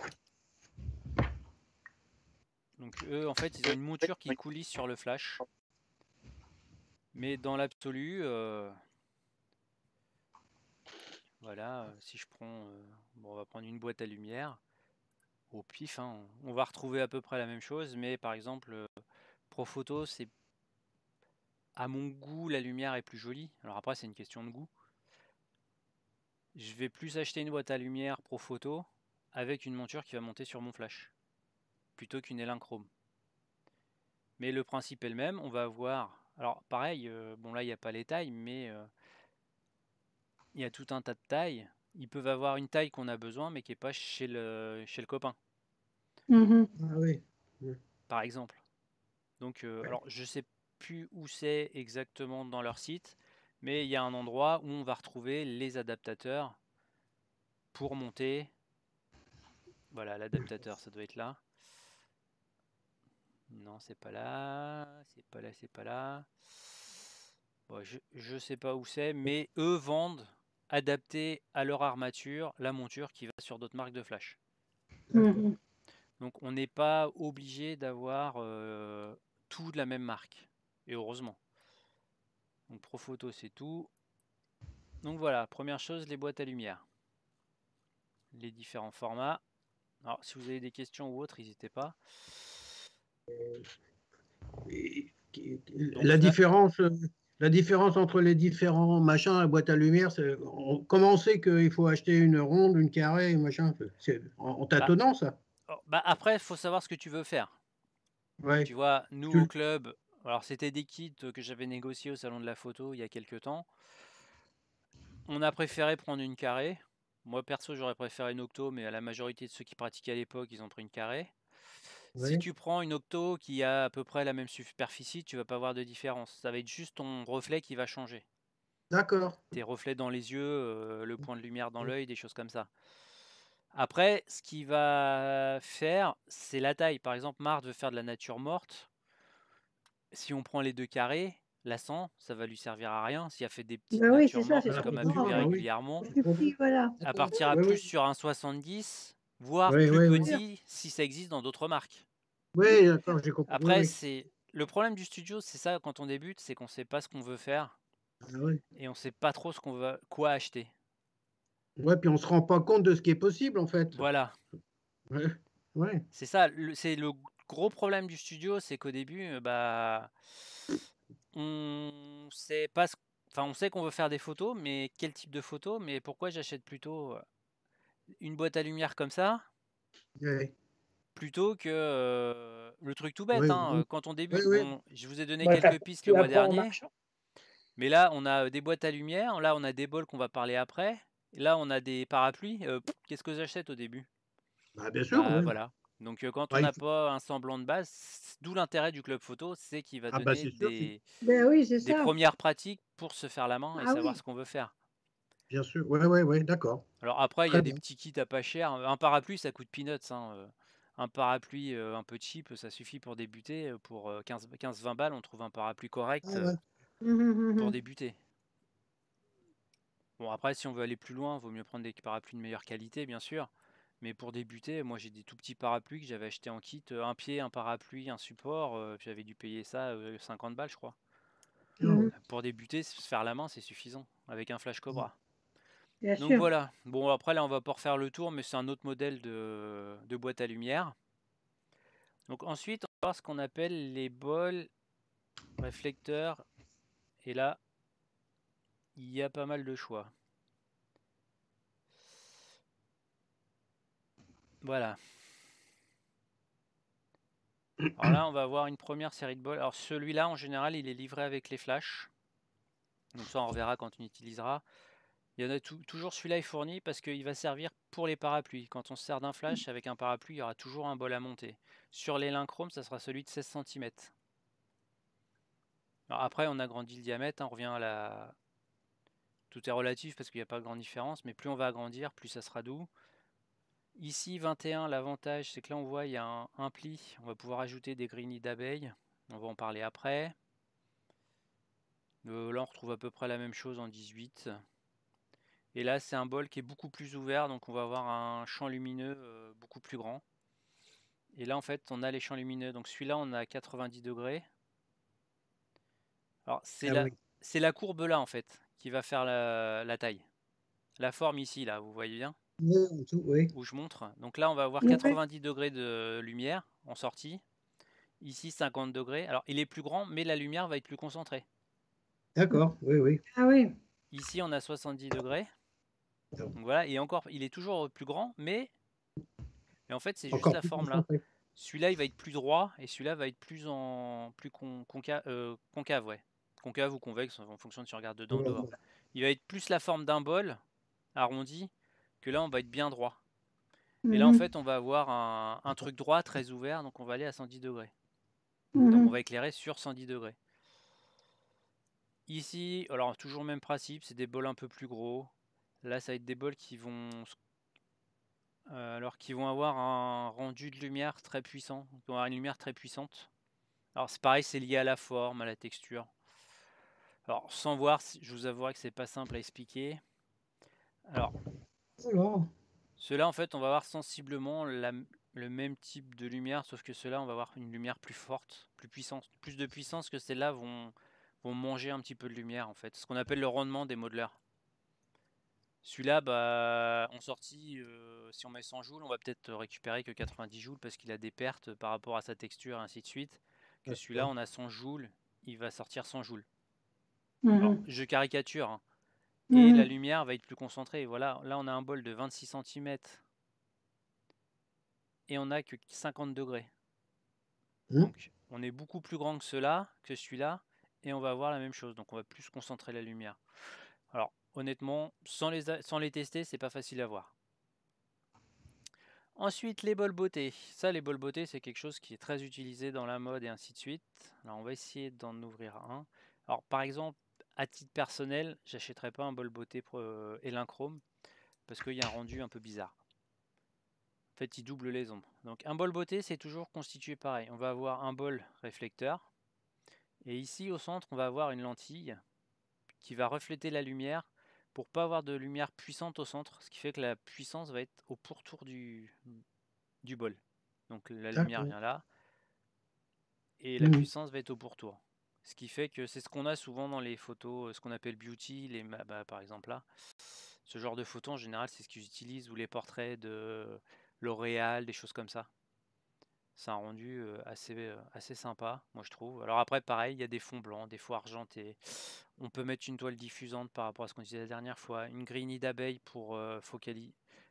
Donc eux, en fait, ils ont une monture qui coulisse sur le flash. Mais dans l'absolu, voilà, si je prends, bon, on va prendre une boîte à lumière, au pif, hein, on va retrouver à peu près la même chose, mais par exemple, Profoto, c'est à mon goût, la lumière est plus jolie. Alors après, c'est une question de goût. Je vais plus acheter une boîte à lumière Profoto avec une monture qui va monter sur mon flash, plutôt qu'une Elinchrom. Mais le principe est le même, on va avoir... Alors pareil, bon là il n'y a pas les tailles, mais il y a tout un tas de tailles. Ils peuvent avoir une taille qu'on a besoin, mais qui n'est pas chez le copain. Ah oui. Par exemple. Donc, alors je sais plus où c'est exactement dans leur site, mais il y a un endroit où on va retrouver les adaptateurs pour monter. Voilà, l'adaptateur, ça doit être là. Non, c'est pas là, c'est pas là, c'est pas là. Bon, je sais pas où c'est, mais eux vendent, adapté à leur armature, la monture qui va sur d'autres marques de flash. Donc on n'est pas obligé d'avoir tout de la même marque. Et heureusement. Donc Profoto, c'est tout. Donc voilà, première chose, les boîtes à lumière. Les différents formats. Alors si vous avez des questions ou autres, n'hésitez pas. La différence entre les différents machins à boîte à lumière, comment on sait qu'il faut acheter une ronde, une carrée, un machin? C'est en tâtonnant, ça? Après, il faut savoir ce que tu veux faire. Ouais. Tu vois, nous au club, alors c'était des kits que j'avais négociés au salon de la photo il y a quelques temps. On a préféré prendre une carrée. Moi perso, j'aurais préféré une octo, mais à la majorité de ceux qui pratiquaient à l'époque, ils ont pris une carrée. Ouais. Si tu prends une octo qui a à peu près la même superficie, tu vas pas voir de différence. Ça va être juste ton reflet qui va changer. D'accord. Tes reflets dans les yeux, le point de lumière dans l'œil, des choses comme ça. Après, ce qui va faire, c'est la taille. Par exemple, Marthe veut faire de la nature morte. Si on prend les deux carrés, la 100, ça va lui servir à rien. Si elle fait des petites natures mortes, comme elle publie régulièrement, elle partira plus sur un 70, voire plus petit si ça existe dans d'autres marques. Oui, d'accord, j'ai compris. Après, c'est le problème du studio, c'est ça quand on débute, c'est qu'on ne sait pas ce qu'on veut faire et on ne sait pas trop quoi acheter. Ouais, puis on se rend pas compte de ce qui est possible en fait. Voilà. Ouais. C'est ça, c'est le gros problème du studio, c'est qu'au début, on sait pas, on sait qu'on veut faire des photos, mais quel type de photos? Mais pourquoi j'achète plutôt une boîte à lumière comme ça? Plutôt que le truc tout bête, hein, quand on débute, bon, je vous ai donné quelques pistes le mois dernier. Mais là, on a des boîtes à lumière, là, on a des bols qu'on va parler après. Et là, on a des parapluies. Qu'est-ce que j'achète au début? Bien sûr. Voilà. Donc, quand on n'a pas un semblant de base, d'où l'intérêt du club photo, c'est qu'il va donner des premières pratiques pour se faire la main et savoir ce qu'on veut faire. Bien sûr. Ouais, d'accord. Alors après, il y Très a des bien. petits kits à pas cher. Un parapluie, ça coûte peanuts, hein. Un parapluie un peu cheap, ça suffit pour débuter. Pour 15-20 balles, on trouve un parapluie correct Ah ouais. pour débuter. Bon, après, si on veut aller plus loin, il vaut mieux prendre des parapluies de meilleure qualité, bien sûr. Mais pour débuter, moi j'ai des tout petits parapluies que j'avais acheté en kit, un pied, un parapluie, un support, puis j'avais dû payer ça 50 balles, je crois. Ah ouais. Pour débuter, se faire la main, c'est suffisant, avec un flash Cobra. Bien Donc sûr. voilà. Bon, après là, on va pas refaire le tour, mais c'est un autre modèle de boîte à lumière. Donc ensuite, on va voir ce qu'on appelle les bols réflecteurs. Et là, il y a pas mal de choix. Voilà. Alors là, on va avoir une première série de bols. Alors celui-là, en général, il est livré avec les flashs. Donc ça, on reverra quand on utilisera. Il y en a toujours celui-là est fourni parce qu'il va servir pour les parapluies. Quand on se sert d'un flash avec un parapluie, il y aura toujours un bol à monter. Sur les Linchrome, ça sera celui de 16 cm. Alors après, on agrandit le diamètre, on revient à la... Tout est relatif parce qu'il n'y a pas de grande différence, mais plus on va agrandir, plus ça sera doux. Ici, 21, l'avantage, c'est que là, on voit, il y a un pli. On va pouvoir ajouter des grignis d'abeilles. On va en parler après. Là, on retrouve à peu près la même chose en 18. Et là, c'est un bol qui est beaucoup plus ouvert, donc on va avoir un champ lumineux beaucoup plus grand. Et là, en fait, on a les champs lumineux. Donc celui-là, on a 90 degrés. Alors, c'est la courbe là, en fait, qui va faire la taille. La forme ici, là, vous voyez bien Oui. où je montre. Donc là, on va avoir Ouais. 90 degrés de lumière en sortie. Ici, 50 degrés. Alors, il est plus grand, mais la lumière va être plus concentrée. D'accord, oui. Ah oui. Ici, on a 70 degrés. Donc voilà, et encore, il est toujours plus grand, mais en fait, c'est juste Encore la plus forme là. concentré. Celui-là, il va être plus droit, et celui-là va être plus concave, ouais. Concave ou convexe, en fonction de si on regarde dedans ou dehors. Il va être plus la forme d'un bol arrondi, que là, on va être bien droit. Et là, en fait, on va avoir un truc droit, très ouvert, donc on va aller à 110 degrés. Donc on va éclairer sur 110 degrés. Ici, alors toujours le même principe, c'est des bols un peu plus gros. Là, ça va être des bols qui vont, qui vont avoir un rendu de lumière très puissant. Ils vont avoir une lumière très puissante. Alors c'est pareil, c'est lié à la forme, à la texture. Alors sans voir, je vous avouerai que c'est pas simple à expliquer. Alors, ceux-là, en fait, on va avoir sensiblement le même type de lumière, sauf que ceux-là, on va avoir une lumière plus forte, plus puissante, plus de puissance que celles-là vont manger un petit peu de lumière, en fait. Ce qu'on appelle le rendement des modeleurs. Celui-là, bah, en sortie, si on met 100 joules, on va peut-être récupérer que 90 joules parce qu'il a des pertes par rapport à sa texture, et ainsi de suite. Que celui-là, on a 100 joules, il va sortir 100 joules. Alors, je caricature, hein. Et la lumière va être plus concentrée. Voilà, là, on a un bol de 26 cm et on n'a que 50 degrés. Donc, on est beaucoup plus grand que celui-là, et on va avoir la même chose. Donc, on va plus concentrer la lumière. Alors, honnêtement, sans les tester, c'est pas facile à voir. Ensuite, les bols beauté. Ça, les bols beauté, c'est quelque chose qui est très utilisé dans la mode et ainsi de suite. Alors, on va essayer d'en ouvrir un. Alors, par exemple, à titre personnel, j'achèterais pas un bol beauté Elinchrom parce qu'il y a un rendu un peu bizarre. En fait, il double les ombres. Donc, un bol beauté, c'est toujours constitué pareil. On va avoir un bol réflecteur. Et ici, au centre, on va avoir une lentille qui va refléter la lumière pour pas avoir de lumière puissante au centre. Ce qui fait que la puissance va être au pourtour du bol. Donc la lumière vient là et la puissance va être au pourtour. Ce qui fait que c'est ce qu'on a souvent dans les photos, ce qu'on appelle beauty, par exemple là. Ce genre de photos en général, c'est ce qu'ils utilisent, ou les portraits de L'Oréal, des choses comme ça. C'est un rendu assez sympa, moi je trouve. Alors après, pareil, il y a des fonds blancs, des fonds argentés. On peut mettre une toile diffusante par rapport à ce qu'on disait la dernière fois. Une grille d'abeille pour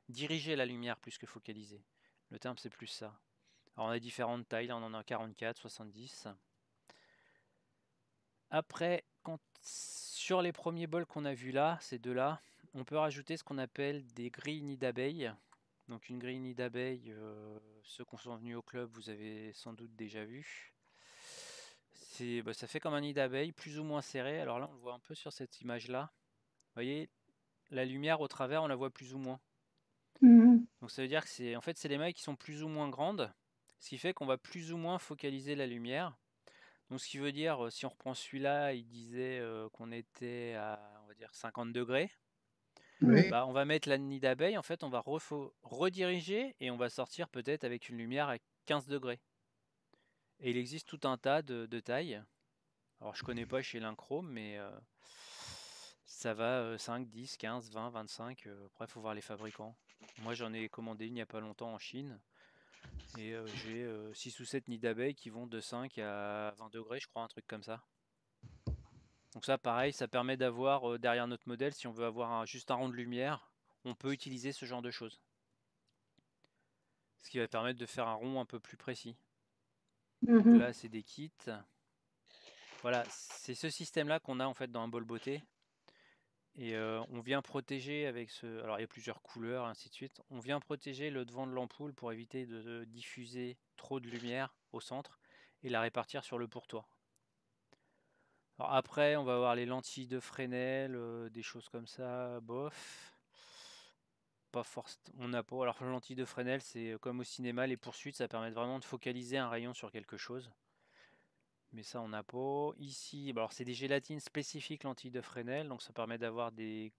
diriger la lumière plus que focaliser. Le terme, c'est plus ça. Alors on a différentes tailles, là on en a 44, 70. Après, sur les premiers bols qu'on a vus là, ces deux-là, on peut rajouter ce qu'on appelle des grilles nids d'abeilles. Donc une grille nid d'abeilles, ceux qui sont venus au club, vous avez sans doute déjà vu. Ça fait comme un nid d'abeille, plus ou moins serré. Alors là, on le voit un peu sur cette image-là. Vous voyez, la lumière au travers, on la voit plus ou moins. Donc ça veut dire que c'est les mailles qui sont plus ou moins grandes, ce qui fait qu'on va plus ou moins focaliser la lumière. Donc ce qui veut dire, si on reprend celui-là, il disait qu'on était à, on va dire, 50 degrés. Oui. Bah, on va mettre la nid d'abeille, en fait, on va rediriger et on va sortir peut-être avec une lumière à 15 degrés. Et il existe tout un tas de tailles. Alors je connais pas chez Linchrome, mais ça va 5, 10, 15, 20, 25. Après, il faut voir les fabricants. Moi, j'en ai commandé une il n'y a pas longtemps en Chine. Et j'ai 6 ou 7 nids d'abeilles qui vont de 5 à 20 degrés, je crois, un truc comme ça. Donc ça, pareil, ça permet d'avoir derrière notre modèle, si on veut avoir juste un rond de lumière, on peut utiliser ce genre de choses. Ce qui va permettre de faire un rond un peu plus précis. Donc là, c'est des kits. Voilà, c'est ce système-là qu'on a en fait dans un bol beauté. Et on vient protéger avec ce... Alors il y a plusieurs couleurs, ainsi de suite. On vient protéger le devant de l'ampoule pour éviter de diffuser trop de lumière au centre et la répartir sur le pourtour. Alors après, on va avoir les lentilles de Fresnel, des choses comme ça, bof. Pas force, on n'a pas. Alors les lentilles de Fresnel, c'est comme au cinéma, les poursuites, ça permet vraiment de focaliser un rayon sur quelque chose. Mais ça, on n'a pas. Ici, alors c'est des gélatines spécifiques lentilles de Fresnel, donc ça permet d'avoir de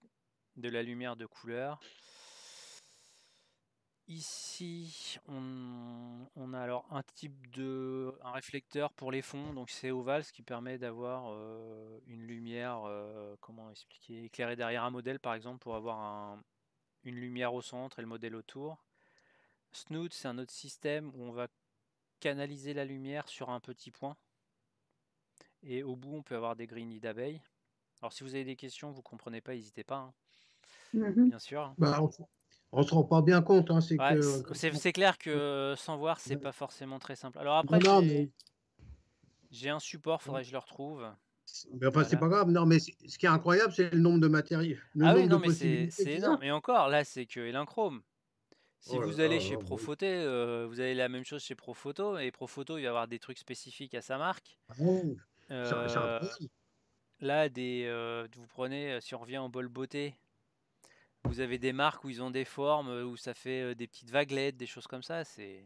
la lumière de couleur. Ici, on a alors un type un réflecteur pour les fonds, donc c'est ovale, ce qui permet d'avoir une lumière, comment expliquer, éclairée derrière un modèle par exemple, pour avoir une lumière au centre et le modèle autour. Snoot, c'est un autre système où on va canaliser la lumière sur un petit point. Et au bout, on peut avoir des grilles d'abeilles. Alors si vous avez des questions, vous ne comprenez pas, n'hésitez pas, hein. Bien sûr. Bah, on se rend pas bien compte. Hein, c'est clair que sans voir, c'est pas forcément très simple. Alors après, j'ai un support, faudrait que je le retrouve. Mais enfin, c'est pas grave. Non, mais ce qui est incroyable, c'est le nombre de matériaux. Oui, non, mais c'est énorme. Et encore, là, c'est que Elinchrom. Si vous allez chez Profoté, vous avez la même chose chez Profoto. Et Profoto, il va y avoir des trucs spécifiques à sa marque. Là, vous prenez, si on revient au bol beauté, vous avez des marques où ils ont des formes, où ça fait des petites vaguelettes, des choses comme ça. Il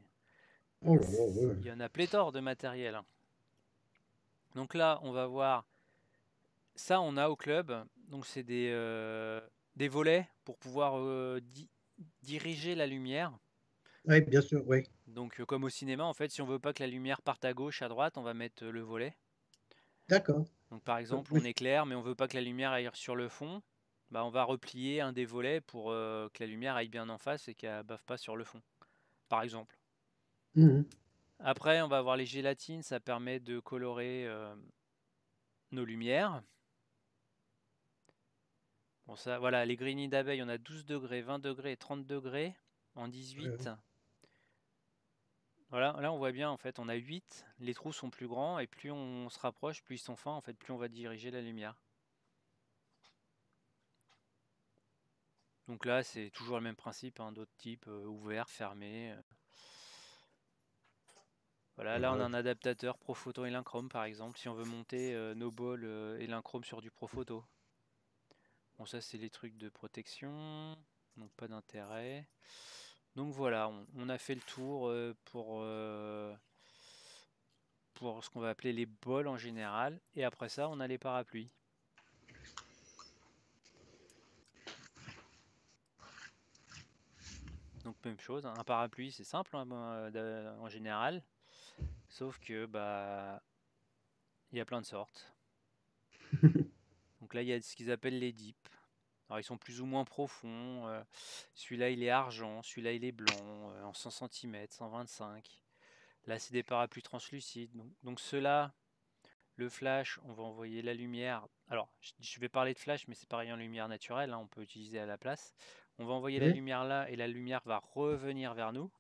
y en a pléthore de matériel. Donc là, on va voir. Ça, on a au club. Donc c'est des volets pour pouvoir diriger la lumière. Oui, bien sûr, oui. Donc comme au cinéma, en fait, si on veut pas que la lumière parte à gauche, à droite, on va mettre le volet. D'accord. Donc par exemple, on éclaire, mais on veut pas que la lumière aille sur le fond. Bah, on va replier un des volets pour que la lumière aille bien en face et qu'elle bave pas sur le fond, par exemple. Après, on va avoir les gélatines, ça permet de colorer nos lumières. Bon, ça, voilà, les grignis d'abeilles, on a 12 degrés, 20 degrés et 30 degrés en 18. Voilà, là on voit bien, en fait, on a 8, les trous sont plus grands et plus on se rapproche, plus ils sont fins, en fait, plus on va diriger la lumière. Donc là, c'est toujours le même principe, hein, d'autres types, ouvert, fermé. Voilà, là on a un adaptateur Profoto Elinchrom par exemple, si on veut monter nos bols Elinchrom sur du Profoto. Bon, ça c'est les trucs de protection, donc pas d'intérêt. Donc voilà, on a fait le tour pour ce qu'on va appeler les bols en général. Et après ça, on a les parapluies. Donc même chose, un parapluie c'est simple hein, en général. Sauf que bah il y a plein de sortes. Donc là il y a ce qu'ils appellent les dips. Alors ils sont plus ou moins profonds. Celui-là il est argent, celui-là il est blanc, en 100 cm, 125. Là c'est des parapluies translucides. Donc ceux-là, le flash, on va envoyer la lumière. Alors je vais parler de flash, mais c'est pareil en lumière naturelle, hein, on peut utiliser à la place. On va envoyer la lumière là et la lumière va revenir vers nous.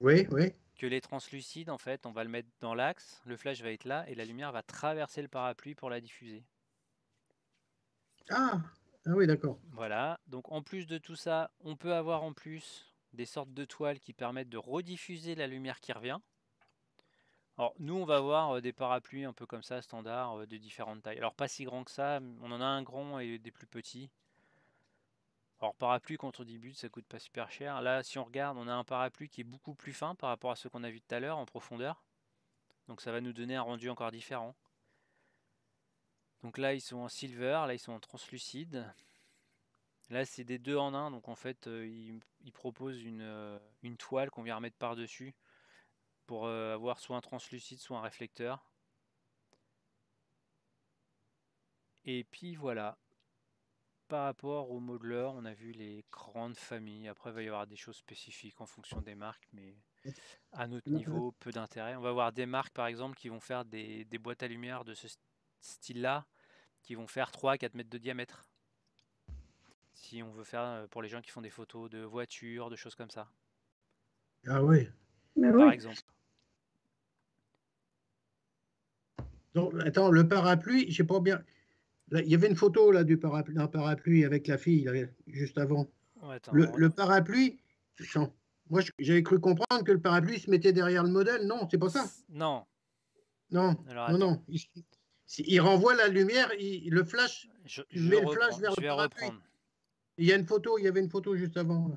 Oui, oui. Que les translucides, en fait, on va le mettre dans l'axe, le flash va être là et la lumière va traverser le parapluie pour la diffuser. Ah oui, d'accord. Voilà, donc en plus de tout ça, on peut avoir en plus des sortes de toiles qui permettent de rediffuser la lumière qui revient. Alors nous, on va avoir des parapluies un peu comme ça, standard, de différentes tailles. Alors pas si grands que ça, on en a un grand et des plus petits. Alors, parapluie quand on débute, ça coûte pas super cher. Là, si on regarde, on a un parapluie qui est beaucoup plus fin par rapport à ce qu'on a vu tout à l'heure en profondeur. Donc ça va nous donner un rendu encore différent. Donc là, ils sont en silver, là, ils sont en translucide. Là, c'est des 2 en 1, donc en fait, ils proposent une toile qu'on vient remettre par-dessus pour avoir soit un translucide, soit un réflecteur. Et puis voilà. Par rapport au modeleur, on a vu les grandes familles. Après, il va y avoir des choses spécifiques en fonction des marques, mais à notre niveau, peu d'intérêt. On va avoir des marques, par exemple, qui vont faire des boîtes à lumière de ce style-là, qui vont faire 3-4 mètres de diamètre. Si on veut faire pour les gens qui font des photos de voitures, de choses comme ça. Ah oui. Par exemple. Donc, attends, le parapluie, je sais pas bien. Là, il y avait une photo là d'un parapluie avec la fille là, juste avant. Ouais, attends, le parapluie, moi j'avais cru comprendre que le parapluie se mettait derrière le modèle. Non, c'est pas ça. Non. Non, alors, non, non. Il renvoie la lumière, le flash. Je mets le flash vers le parapluie. reprendre. Il y a une photo, il y avait une photo juste avant. Là.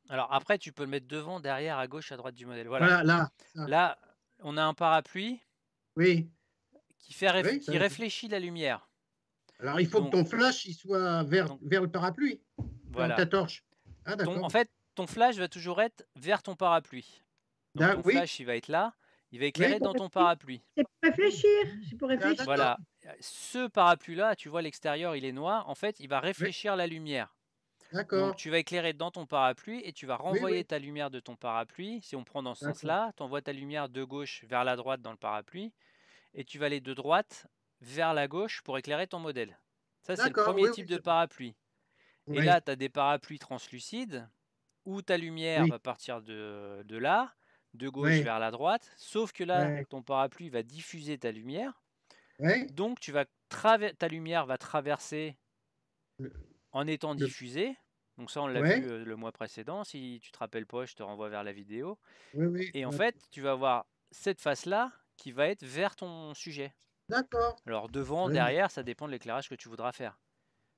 Alors après, tu peux le mettre devant, derrière, à gauche, à droite du modèle. Voilà, là. Là, on a un parapluie. Oui. Qui réfléchit la lumière. Alors il faut que ton flash il soit vers le parapluie. Voilà. Ta torche. Ah d'accord. En fait, ton flash va toujours être vers ton parapluie. Donc ton flash, il va être là. Il va éclairer dans ton parapluie. C'est pour réfléchir. C'est pour réfléchir. Voilà. Ce parapluie-là, tu vois, l'extérieur, il est noir. En fait, il va réfléchir la lumière. D'accord. Donc tu vas éclairer dans ton parapluie et tu vas renvoyer ta lumière de ton parapluie. Si on prend dans ce sens-là, tu envoies ta lumière de gauche vers la droite dans le parapluie et tu vas aller de droite vers la gauche pour éclairer ton modèle. Ça, c'est le premier type de parapluie. Et là, tu as des parapluies translucides où ta lumière va partir de là, de gauche vers la droite, sauf que là, ton parapluie va diffuser ta lumière. Donc, ta lumière va traverser en étant diffusée. Donc ça, on l'a vu le mois précédent. Si tu te rappelles pas, je te renvoie vers la vidéo. Et en fait, tu vas avoir cette face-là qui va être vers ton sujet. D'accord. Alors devant, derrière, ça dépend de l'éclairage que tu voudras faire.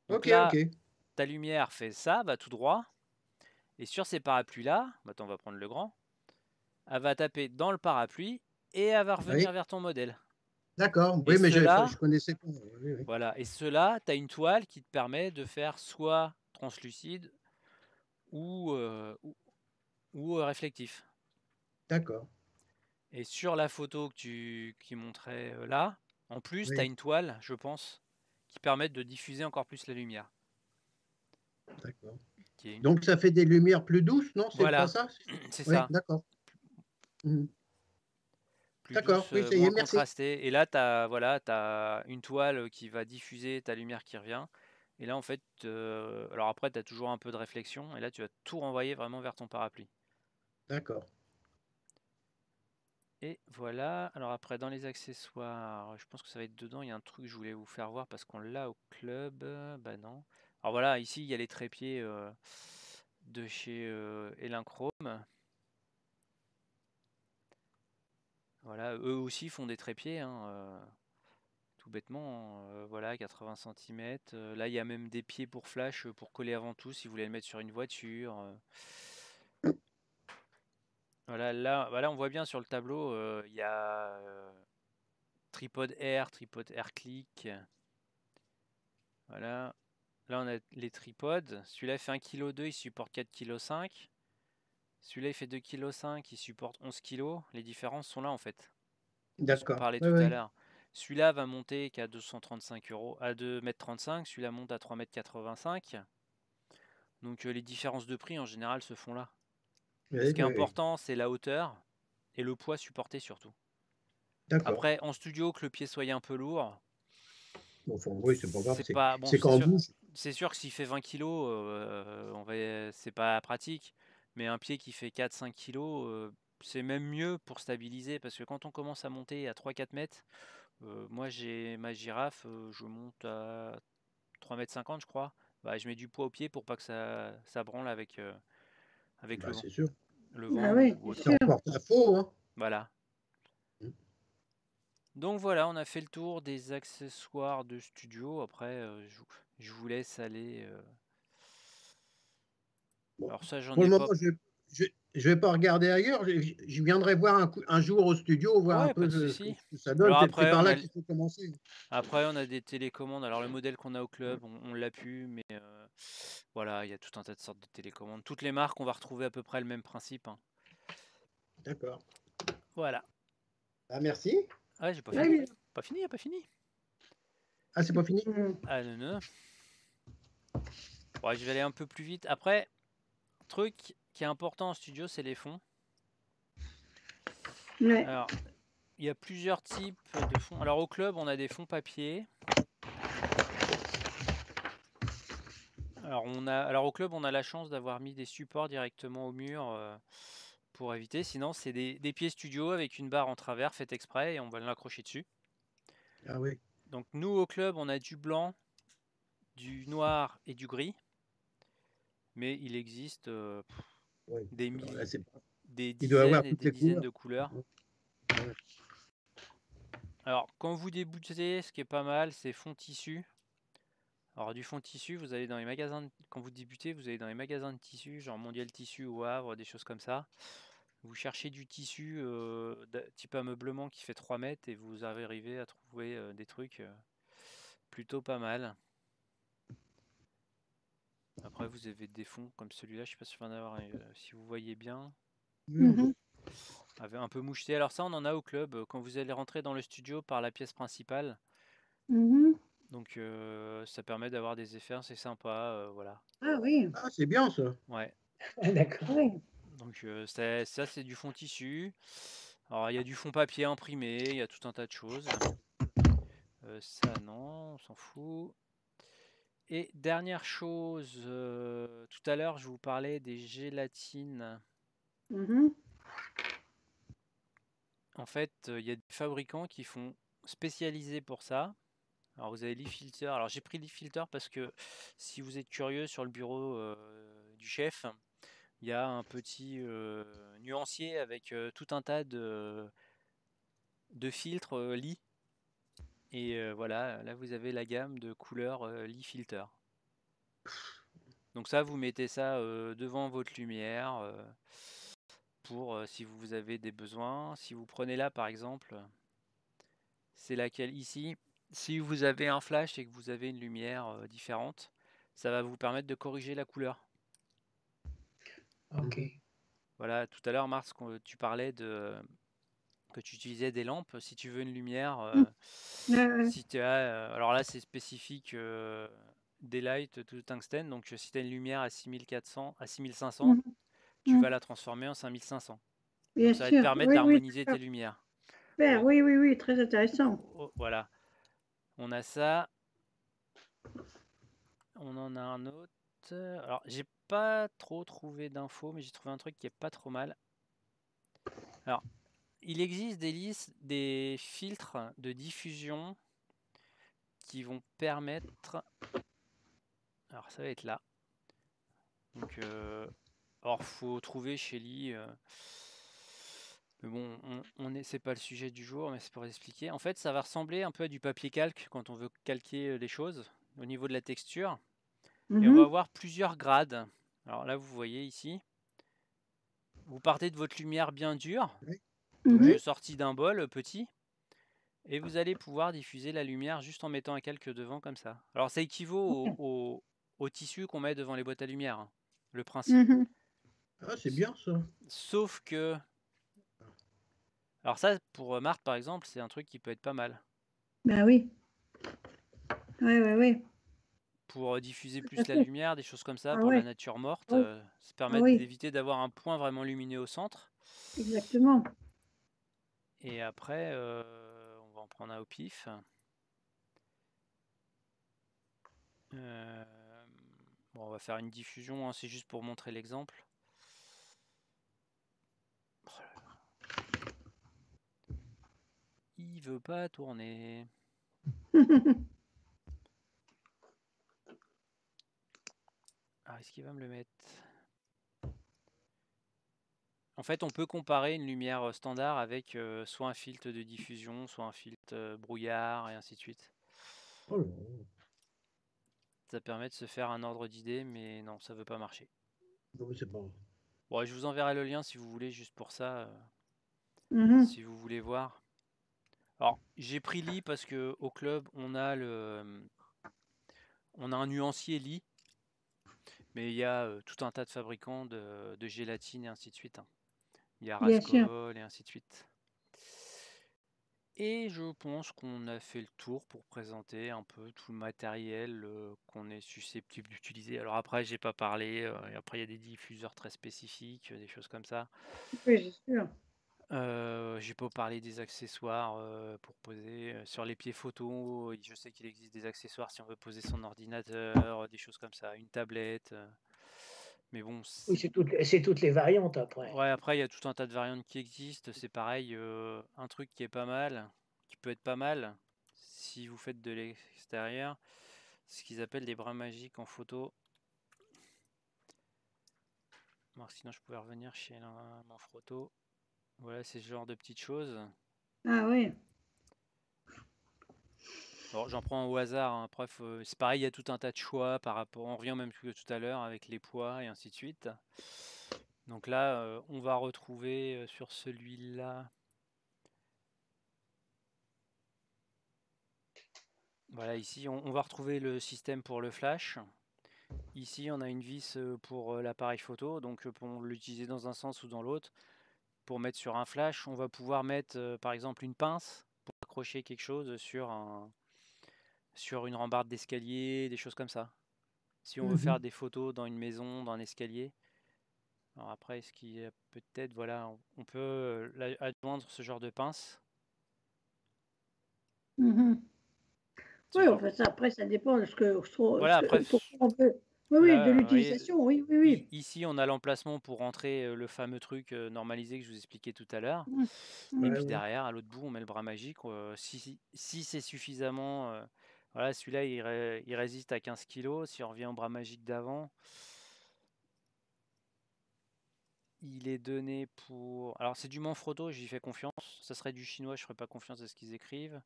Donc là, ta lumière fait ça, va tout droit. Et sur ces parapluies-là, on va prendre le grand, elle va taper dans le parapluie et elle va revenir vers ton modèle. D'accord, oui, mais je connaissais pas. Voilà, et cela, tu as une toile qui te permet de faire soit translucide ou réflectif. D'accord. Et sur la photo qui montrait là, en plus, tu as une toile, je pense, qui permet de diffuser encore plus la lumière. D'accord. Donc ça fait des lumières plus douces, non? C'est pas ça? C'est ça. D'accord. D'accord, moins contrasté. Et là, tu as une toile qui va diffuser ta lumière qui revient. Et là, en fait, alors après, tu as toujours un peu de réflexion. Et là, tu vas tout renvoyer vraiment vers ton parapluie. D'accord. Et voilà. Alors après, dans les accessoires, je pense que ça va être dedans. Il y a un truc que je voulais vous faire voir parce qu'on l'a au club. Bah non. Alors voilà, ici, il y a les trépieds de chez Elinchrome. Voilà, eux aussi font des trépieds, tout bêtement, voilà, 80 cm. Là, il y a même des pieds pour flash pour coller avant tout si vous voulez le mettre sur une voiture. Voilà, là, on voit bien sur le tableau, il y a tripod air click. Voilà, là on a les tripodes. Celui-là fait 1,2 kg, il supporte 4,5 kg. Celui-là il fait 2,5 kg, il supporte 11 kg. Les différences sont là en fait. D'accord. On parlait tout à l'heure. Celui-là va monter qu'à 235 €, à 2,35 m. Celui-là monte à 3,85 m. Donc les différences de prix en général se font là. Ce qui est important, c'est la hauteur et le poids supporté surtout. Après, en studio, que le pied soit un peu lourd. Oui, c'est pas grave. C'est quand on bouge. C'est sûr que s'il fait 20 kg, c'est pas pratique. Mais un pied qui fait 4-5 kg, c'est même mieux pour stabiliser. Parce que quand on commence à monter à 3-4 mètres, moi j'ai ma girafe, je monte à 3,50 m je crois. Bah, je mets du poids au pied pour pas que ça branle avec le vent. C'est sûr. Le vent ça porte à faux. Hein. Voilà. Donc voilà, on a fait le tour des accessoires de studio. Après, je vous laisse aller Bon. Alors ça, j'en Pour ai le pas. moment, je vais pas regarder ailleurs. Je viendrai voir un jour au studio, voir un Ouais, pas peu de ce souci. que ça donne. Alors C'est après, par on là a, qu'il faut commencer. après, on a des télécommandes. Alors le modèle qu'on a au club, on l'a plus, mais voilà, il y a tout un tas de sortes de télécommandes. Toutes les marques, on va retrouver à peu près le même principe, hein. D'accord. Voilà. Ah, merci. Ah, j'ai pas Ouais, fini. mais- Pas fini, pas fini. Ah, c'est pas fini? Ah non, non. Ouais, je vais aller un peu plus vite. Après, truc qui est important en studio, c'est les fonds. Ouais. Alors, il y a plusieurs types de fonds. Alors au club, on a des fonds papier. Alors au club, on a la chance d'avoir mis des supports directement au mur pour éviter. Sinon, c'est des pieds studio avec une barre en travers faite exprès et on va l'accrocher dessus. Ah oui. Donc nous au club, on a du blanc, du noir et du gris. Mais il existe Oui. des, Alors là, des il doit avoir dizaines et toutes des les dizaines couleurs. de couleurs. Ouais. Alors quand vous débutez, ce qui est pas mal, c'est fond tissu. Alors du fond de tissu, vous allez dans les magasins, quand vous débutez, vous allez dans les magasins de tissu, genre Mondial Tissu ou Havre, des choses comme ça. Vous cherchez du tissu type ameublement qui fait 3 mètres et vous arrivez à trouver des trucs plutôt pas mal. Après vous avez des fonds comme celui-là, je sais pas si, si vous voyez bien, Mhm. avec un peu moucheté. Alors ça on en a au club, quand vous allez rentrer dans le studio par la pièce principale. Mhm. Donc ça permet d'avoir des effets assez sympas, voilà. Ah oui. Ah, c'est bien ça. Ouais. D'accord. Oui. Donc ça c'est du fond tissu. Alors il y a du fond papier imprimé, il y a tout un tas de choses. Ça non, on s'en fout. Et dernière chose, tout à l'heure je vous parlais des gélatines. Mhm. En fait, il y a des fabricants qui font spécialisés pour ça. Alors vous avez Leaf Filter. Alors j'ai pris Leaf Filter parce que si vous êtes curieux, sur le bureau du chef, il y a un petit nuancier avec tout un tas de filtres Lee. Et voilà, là vous avez la gamme de couleurs Lee Filter. Donc ça, vous mettez ça devant votre lumière pour si vous avez des besoins. Si vous prenez là par exemple, c'est laquelle ici. Si vous avez un flash et que vous avez une lumière différente, ça va vous permettre de corriger la couleur. Ok. Voilà, tout à l'heure, Mars, tu parlais que tu utilisais des lampes. Si tu veux une lumière, si tu as, alors là, c'est spécifique Daylight to tungstène. Donc, si tu as une lumière à 6400, à 6500, tu vas la transformer en 5500. Bien Donc, ça va te sûr. permettre Oui, oui, d'harmoniser tes lumières. super. Oui, oui, oui, très intéressant. Voilà. On a ça. On en a un autre. Alors, j'ai pas trop trouvé d'infos, mais j'ai trouvé un truc qui est pas trop mal. Alors, il existe des filtres de diffusion qui vont permettre. Alors, ça va être là. Donc, alors, faut trouver chez Lee. Mais bon, c'est pas le sujet du jour, mais c'est pour expliquer. En fait, ça va ressembler un peu à du papier calque quand on veut calquer les choses au niveau de la texture. Et on va avoir plusieurs grades. Alors là, vous voyez ici. Vous partez de votre lumière bien dure, donc sortie d'un bol petit, et vous allez pouvoir diffuser la lumière juste en mettant un calque devant comme ça. Alors ça équivaut au tissu qu'on met devant les boîtes à lumière, hein, le principe. Ah, c'est bien ça. Sauf que... Alors ça, pour Marthe par exemple, c'est un truc qui peut être pas mal. Ben oui. Oui, oui, oui. Pour diffuser plus la lumière, des choses comme ça, pour la nature morte, Oui. ça permet d'éviter d'avoir un point vraiment lumineux au centre. Exactement. Et après, on va en prendre un au pif. Bon, on va faire une diffusion, hein, c'est juste pour montrer l'exemple. Oh là là. Il veut pas tourner. Ah, est-ce qu'il va me le mettre? En fait, on peut comparer une lumière standard avec soit un filtre de diffusion, soit un filtre brouillard, et ainsi de suite. Oh Ça permet de se faire un ordre d'idée, mais non, ça veut pas marcher. C'est bon. Bon, je vous enverrai le lien si vous voulez, juste pour ça, si vous voulez voir. Alors, j'ai pris Lee parce que au club, on a un nuancier Lee, mais il y a tout un tas de fabricants de gélatine et ainsi de suite. Hein. Il y a Bien sûr. Rascol et ainsi de suite. Et je pense qu'on a fait le tour pour présenter un peu tout le matériel qu'on est susceptible d'utiliser. Alors après, j'ai pas parlé. Et après, il y a des diffuseurs très spécifiques, des choses comme ça. Oui, c'est sûr. J'ai pas parlé des accessoires pour poser sur les pieds photo. Je sais qu'il existe des accessoires si on veut poser son ordinateur, des choses comme ça, une tablette. Mais bon, Oui, c'est toutes les variantes après. ouais, après il y a tout un tas de variantes qui existent. C'est pareil, un truc qui est pas mal, qui peut être pas mal si vous faites de l'extérieur, c'est ce qu'ils appellent des bras magiques en photo. Bon, sinon je pouvais revenir chez mon photo. Voilà, c'est ce genre de petites choses. Ah oui. Bon, j'en prends au hasard, hein. Après, c'est pareil, il y a tout un tas de choix par rapport. On revient même que tout à l'heure avec les poids et ainsi de suite. Donc là, on va retrouver sur celui-là. Voilà, ici, on va retrouver le système pour le flash. Ici, on a une vis pour l'appareil photo, donc pour l'utiliser dans un sens ou dans l'autre. Pour mettre sur un flash, on va pouvoir mettre par exemple une pince pour accrocher quelque chose sur une rambarde d'escalier, des choses comme ça. Si on veut faire des photos dans une maison, dans un escalier. Alors après, est-ce qu'il y a peut-être, voilà, on peut adjoindre ce genre de pince. Oui, enfin, ça, après, ça dépend de ce que Voilà, après, on peut. Oui, oui, de l'utilisation, oui, oui, oui. Ici, on a l'emplacement pour rentrer le fameux truc normalisé que je vous expliquais tout à l'heure. Et puis derrière, à l'autre bout, on met le bras magique. Si c'est suffisamment... voilà, celui-là, il résiste à 15 kg. Si on revient au bras magique d'avant, il est donné pour... Alors, c'est du Manfrotto, j'y fais confiance. Ça serait du chinois, je ne ferais pas confiance à ce qu'ils écrivent.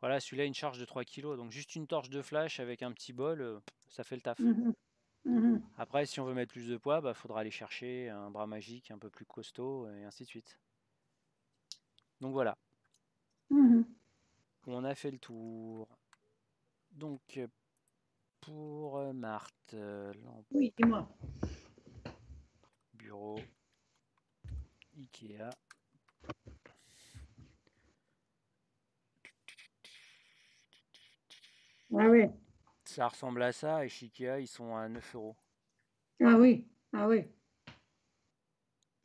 Voilà, celui-là, une charge de 3 kg. Donc, juste une torche de flash avec un petit bol, ça fait le taf. Après, si on veut mettre plus de poids, bah, faudra aller chercher un bras magique un peu plus costaud et ainsi de suite. Donc, voilà. On a fait le tour. Donc, pour Marthe, oui, dis-moi. Bureau, Ikea. Ah oui. Ça ressemble à ça et chez Ikea, ils sont à 9 €. Ah oui, ah oui.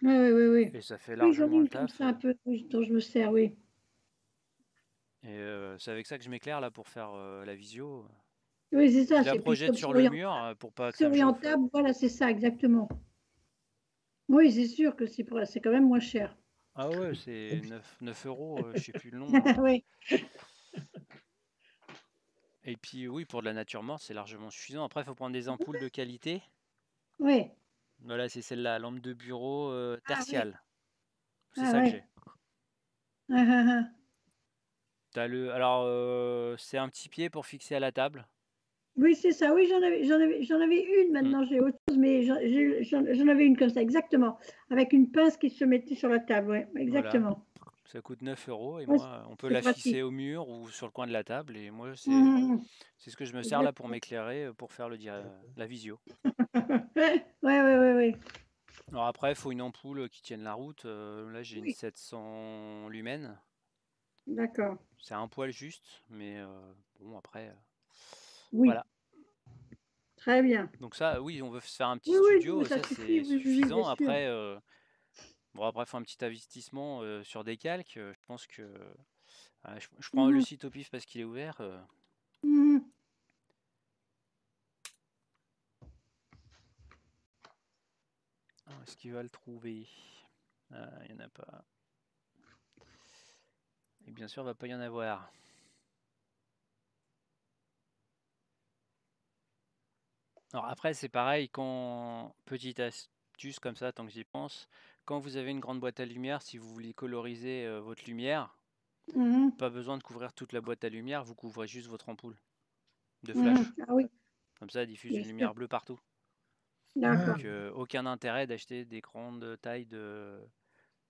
Oui, oui, oui, oui. Et ça fait Oui, j'en ai largement le une comme taf. ça un peu, dont je me sers, oui. Et c'est avec ça que je m'éclaire là pour faire la visio. Oui, c'est ça. Je la C'est puis projette comme sur le mur pour pas que c'est ça me chauffe. orientable, voilà, c'est ça, exactement. Oui, c'est sûr que c'est quand même moins cher. Ah ouais, c'est 9 €, je sais plus le nom. Oui. Et puis oui, pour de la nature morte, c'est largement suffisant. Après, il faut prendre des ampoules de qualité. Oui. Voilà, c'est celle-là, lampe de bureau tertiale. C'est Ah ça que ouais. j'ai. Alors, c'est un petit pied pour fixer à la table. Oui, c'est ça. Oui, j'en avais une. Maintenant, j'ai autre chose, mais j'en avais une comme ça, exactement, avec une pince qui se mettait sur la table. Oui, exactement. Voilà. Ça coûte 9 € et Ouais, moi, on peut c'est la pratique. fixer au mur ou sur le coin de la table. Et moi, c'est ce que je me sers là pour m'éclairer, pour faire la visio. Oui. Alors après, il faut une ampoule qui tienne la route. Là, j'ai une 700 lumens. D'accord. C'est un poil juste, mais bon, après, Oui. voilà. Très bien. Donc ça, oui, on veut se faire un petit Oui, studio, ça ça suffit, c'est oui, suffisant. bien sûr. Après, bon, après, faut un petit investissement sur des calques. Je pense que je prends le site au pif parce qu'il est ouvert. Est-ce qu'il va le trouver? Il n'y en a pas. Et bien sûr, il ne va pas y en avoir. Alors après, c'est pareil, petite astuce comme ça, tant que j'y pense, quand vous avez une grande boîte à lumière, si vous voulez coloriser votre lumière, pas besoin de couvrir toute la boîte à lumière, vous couvrez juste votre ampoule de flash. Ah oui. Comme ça, elle diffuse une lumière bleue partout. D'accord. Donc, aucun intérêt d'acheter des grandes tailles de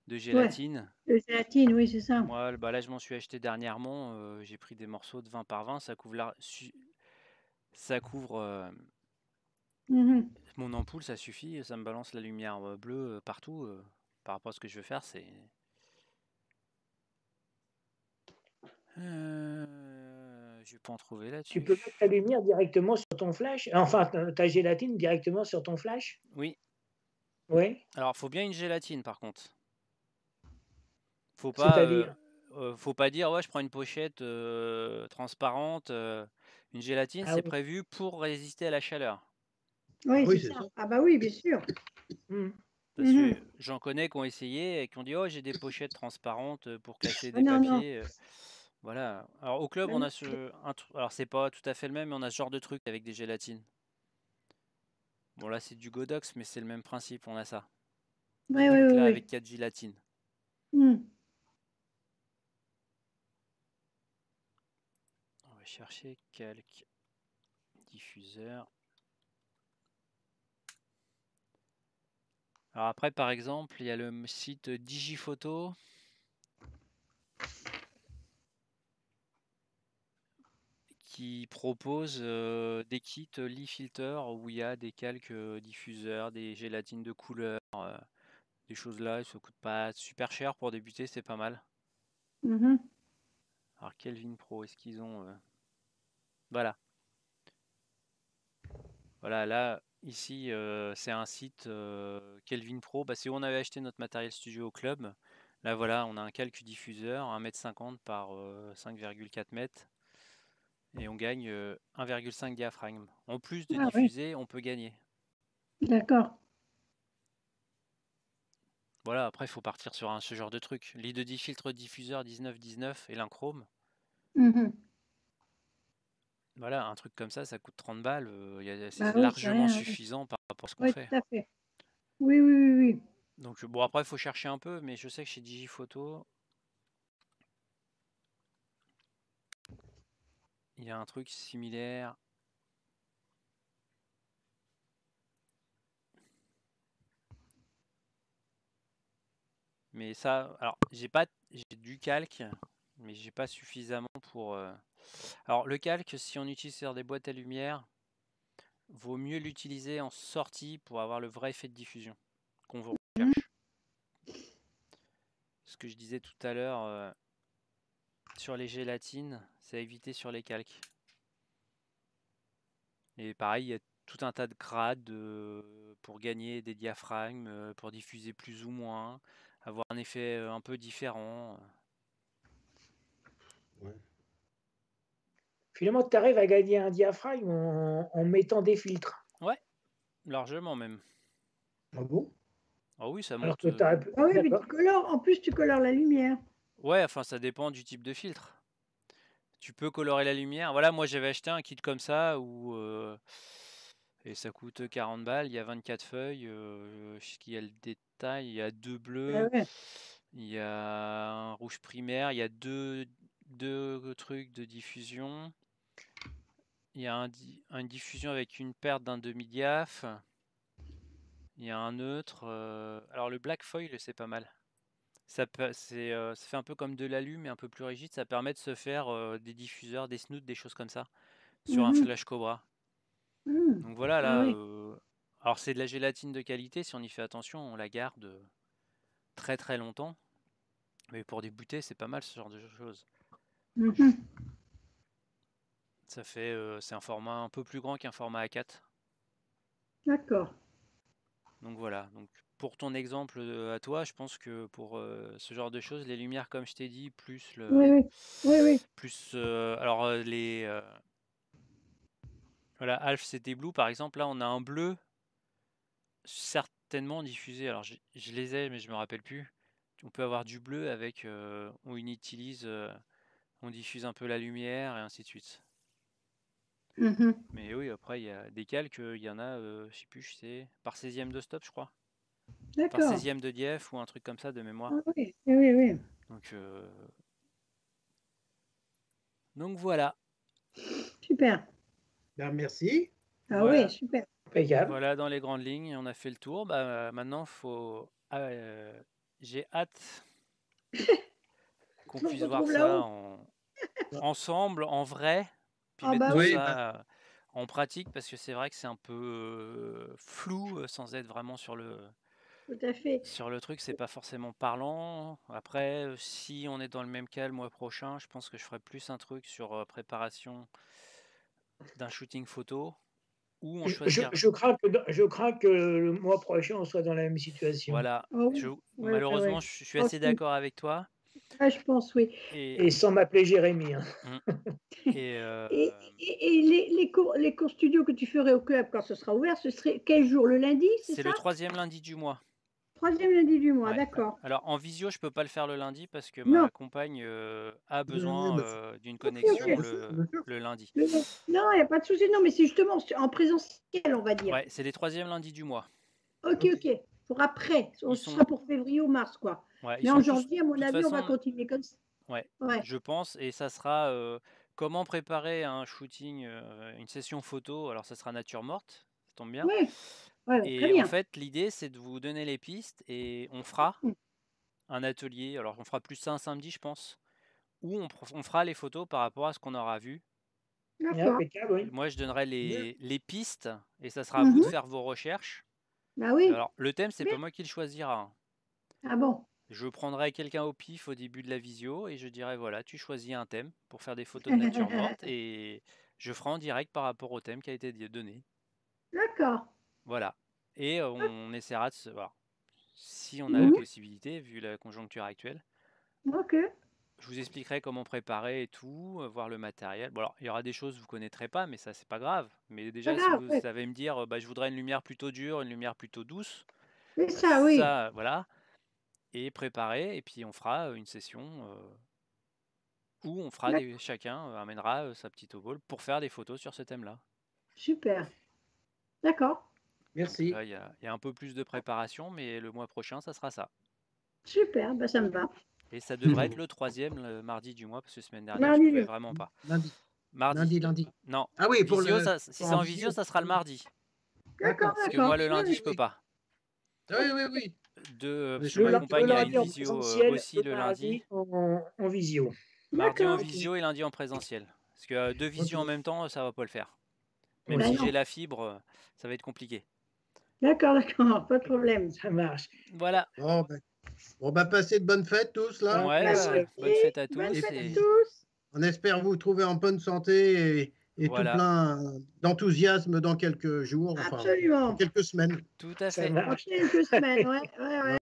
Ouais, gélatine. de gélatine, oui, c'est ça. Moi, bah là, je m'en suis acheté dernièrement. J'ai pris des morceaux de 20 par 20. Ça couvre, ça couvre Mhm. mon ampoule, ça suffit. Ça me balance la lumière bleue partout. Par rapport à ce que je veux faire, c'est... je vais pas en trouver Tu là-dessus. peux mettre ta lumière directement sur ton flash, enfin ta gélatine directement sur ton flash? Oui. Oui, Alors, faut bien une gélatine, par contre. Faut c'est-à-dire? pas dire, ouais, je prends une pochette transparente. Une gélatine, Ah c'est oui. prévu pour résister à la chaleur. Oui, Oui, c'est c'est ça. ça. Ah bah oui, bien sûr. Mhm. Parce Mhm. que j'en connais qui ont essayé et qui ont dit, oh, j'ai des pochettes transparentes pour classer Ah des non, non. papiers. Voilà. Alors, au club, Ah on non. a alors, c'est pas tout à fait le même, mais on a ce genre de truc avec des gélatines. Bon, là, c'est du Godox, mais c'est le même principe, on a ça. Ce Oui, oui, oui, truc-là oui. avec 4 gélatines. Mhm. On va chercher calque diffuseur. Alors après, par exemple, il y a le site Digiphoto qui propose des kits Lee Filter où il y a des calques diffuseurs, des gélatines de couleur, des choses là. Ça coûte pas super cher pour débuter, c'est pas mal. Mhm. Alors Kelvin Pro, est-ce qu'ils ont Voilà. Voilà, là, ici, c'est un site Kelvin Pro. Bah, c'est où on avait acheté notre matériel studio au club. Là, voilà, on a un calque diffuseur, 1,50 m par 5,4 m. Et on gagne 1,5 diaphragme. En plus de Ah oui, diffuser, on peut gagner. d'accord. Voilà, après, il faut partir sur ce genre de truc. Lit de 10 filtres diffuseur 19,19 et l'inchrome. Mhm. Voilà, un truc comme ça coûte 30 balles. Bah C'est oui, c'est largement rien. Oui, suffisant par rapport à ce qu'on oui, fait. tout à fait. Oui, oui, oui, oui. Donc, bon, après, il faut chercher un peu, mais je sais que chez Digiphoto, il y a un truc similaire. Mais ça, alors, j'ai du calque, mais j'ai pas suffisamment pour. Alors, le calque, si on utilise sur des boîtes à lumière, vaut mieux l'utiliser en sortie pour avoir le vrai effet de diffusion qu'on Mhm. recherche. Ce que je disais tout à l'heure sur les gélatines, c'est à éviter sur les calques. Et pareil, il y a tout un tas de grades pour gagner des diaphragmes, pour diffuser plus ou moins, avoir un effet un peu différent. Ouais. Finalement, tu arrives à gagner un diaphragme en mettant des filtres. Ouais, largement même. Ah bon? Ah oui, ça Alors monte. que tu aurais pu... Ah oui, mais D'accord. tu colores. En plus, tu colores la lumière. Ouais, enfin, ça dépend du type de filtre. Tu peux colorer la lumière. Voilà, moi j'avais acheté un kit comme ça où et ça coûte 40 balles. Il y a 24 feuilles. Il y a le détail. Il y a 2 Ah bleus. ouais. Il y a un rouge primaire. Il y a deux trucs de diffusion. Il y a une diffusion avec une perte d'un demi-diaph. Il y a un neutre. Alors le black foil, c'est pas mal. Ça fait un peu comme de l'alu, mais un peu plus rigide. Ça permet de se faire des diffuseurs, des snoots, des choses comme ça, sur un Mhm. flash Cobra. Mhm. Donc voilà, Ah là. oui, Alors c'est de la gélatine de qualité. Si on y fait attention, on la garde très très longtemps. Mais pour débuter, c'est pas mal ce genre de choses. Mhm. C'est un format un peu plus grand qu'un format A4. D'accord. Donc voilà. Donc pour ton exemple à toi, je pense que pour ce genre de choses, les lumières, comme je t'ai dit, plus Oui, oui, oui, oui. alors voilà, Alf c'était Blue par exemple. Là, on a un bleu certainement diffusé. Alors je les ai, mais je me rappelle plus. On peut avoir du bleu avec on utilise, on diffuse un peu la lumière et ainsi de suite. Mhm. Mais oui, après il y a des calques, il y en a, je sais plus, c'est par 16e de stop, je crois. Par D'accord. 16e de dief ou un truc comme ça de mémoire. Ah oui, oui, oui, oui. Donc, voilà. Super. Ben, merci. Ah oui, Voilà. super. Impeccable. Voilà, dans les grandes lignes, on a fait le tour. Bah, maintenant, j'ai hâte qu'on On se puisse voir retrouve ça là-haut. ensemble, en vrai, puis Ah mettre bah tout oui. Oui, bah, ça en pratique, parce que c'est vrai que c'est un peu flou, sans être vraiment sur le tout à fait. truc, c'est pas forcément parlant. Après, si on est dans le même cas le mois prochain, je pense que je ferai plus un truc sur préparation d'un shooting photo, où on choisira. Je crains que le mois prochain, on soit dans la même situation. Voilà, Ah oui. Ouais, malheureusement, ouais. je suis Ah, assez d'accord avec toi. ouais, je pense, oui. Et sans m'appeler Jérémy. Hein. Et Et les cours studio que tu ferais au club quand ce sera ouvert, ce serait quel jour? Le lundi, c'est c'est ça? le 3e lundi du mois. 3e lundi du mois, Ouais. d'accord. Alors en visio, je peux pas le faire le lundi parce que Non. ma compagne a besoin bah, d'une Ok, connexion ok. bien sûr. le lundi. Non, il n'y a pas de souci. Non, mais c'est justement en présentiel, on va dire. Ouais, c'est les 3e lundis du mois. Ok, ok. Pour après. Ce Ils sera sont, pour février ou mars, quoi. ouais, ils Mais en sont tous, janvier, à de mon toute avis, on va façon, continuer comme ça. ouais, Ouais. je pense, et ça sera comment préparer un shooting, une session photo. Alors ça sera nature morte, ça tombe bien. Ouais. Ouais, très Et en bien. fait, l'idée, c'est de vous donner les pistes et on fera Mm. un atelier. Alors on fera plus ça un samedi, je pense, où on fera les photos par rapport à ce qu'on aura vu. D'accord. Impeccable, oui. Moi, je donnerai Bien. les pistes et ça sera à vous de Mhm. faire vos recherches. Bah oui. Alors, le thème, c'est Bien. pas moi qui le choisira, hein. Ah bon. Je prendrai quelqu'un au pif au début de la visio et je dirai voilà, tu choisis un thème pour faire des photos de nature morte et je ferai en direct par rapport au thème qui a été donné. D'accord. Voilà. Et on essaiera de se voir. Si on a la Mhm. possibilité, vu la conjoncture actuelle, Ok. je vous expliquerai comment préparer et tout, voir le matériel. Bon, alors, il y aura des choses que vous ne connaîtrez pas, mais ça, c'est pas grave. Mais Pas déjà, si grave. vous Ouais. savez me dire, bah, je voudrais une lumière plutôt dure, une lumière plutôt douce, C'est ça, oui. ça, voilà. Et préparer, et puis on fera une session où on fera chacun amènera sa petite obole pour faire des photos sur ce thème-là. Super. D'accord. Donc Merci. là, il y a un peu plus de préparation, mais le mois prochain, ça sera ça. Super. Bah, ça me va. Et ça devrait être le 3e, le mardi du mois, parce que la semaine dernière, je Mardi, pouvais vraiment pas. Lundi. Mardi. Lundi. Non. Ah oui, Visio, si pour c'est en en visio, visio. ça sera le mardi. D'accord, D'accord. Parce que d'accord. moi, le lundi, Oui, je peux Oui. pas. Oui, oui, oui. Parce que Le, ma lun- le compagne a une lundi en visio présentiel, aussi le le lundi. mardi en visio. Mardi en d'accord. visio et lundi en présentiel. Parce que deux visios en Ok. même temps, ça va pas le faire. Même Oui, Bah si j'ai non. la fibre, ça va être compliqué. D'accord, d'accord. Pas de problème. ça marche. Voilà. Bon, bah, passez de bonnes fêtes tous, là. Ouais, Bah, Merci. vous bonne aussi. fête à Bonne tous Et fête à et puis, tous. on espère vous trouver en bonne santé et tout voilà. plein d'enthousiasme dans quelques jours, enfin, dans Absolument. quelques semaines. Tout à Ça fait. Dans marche. quelques semaines. Ouais, ouais, ouais.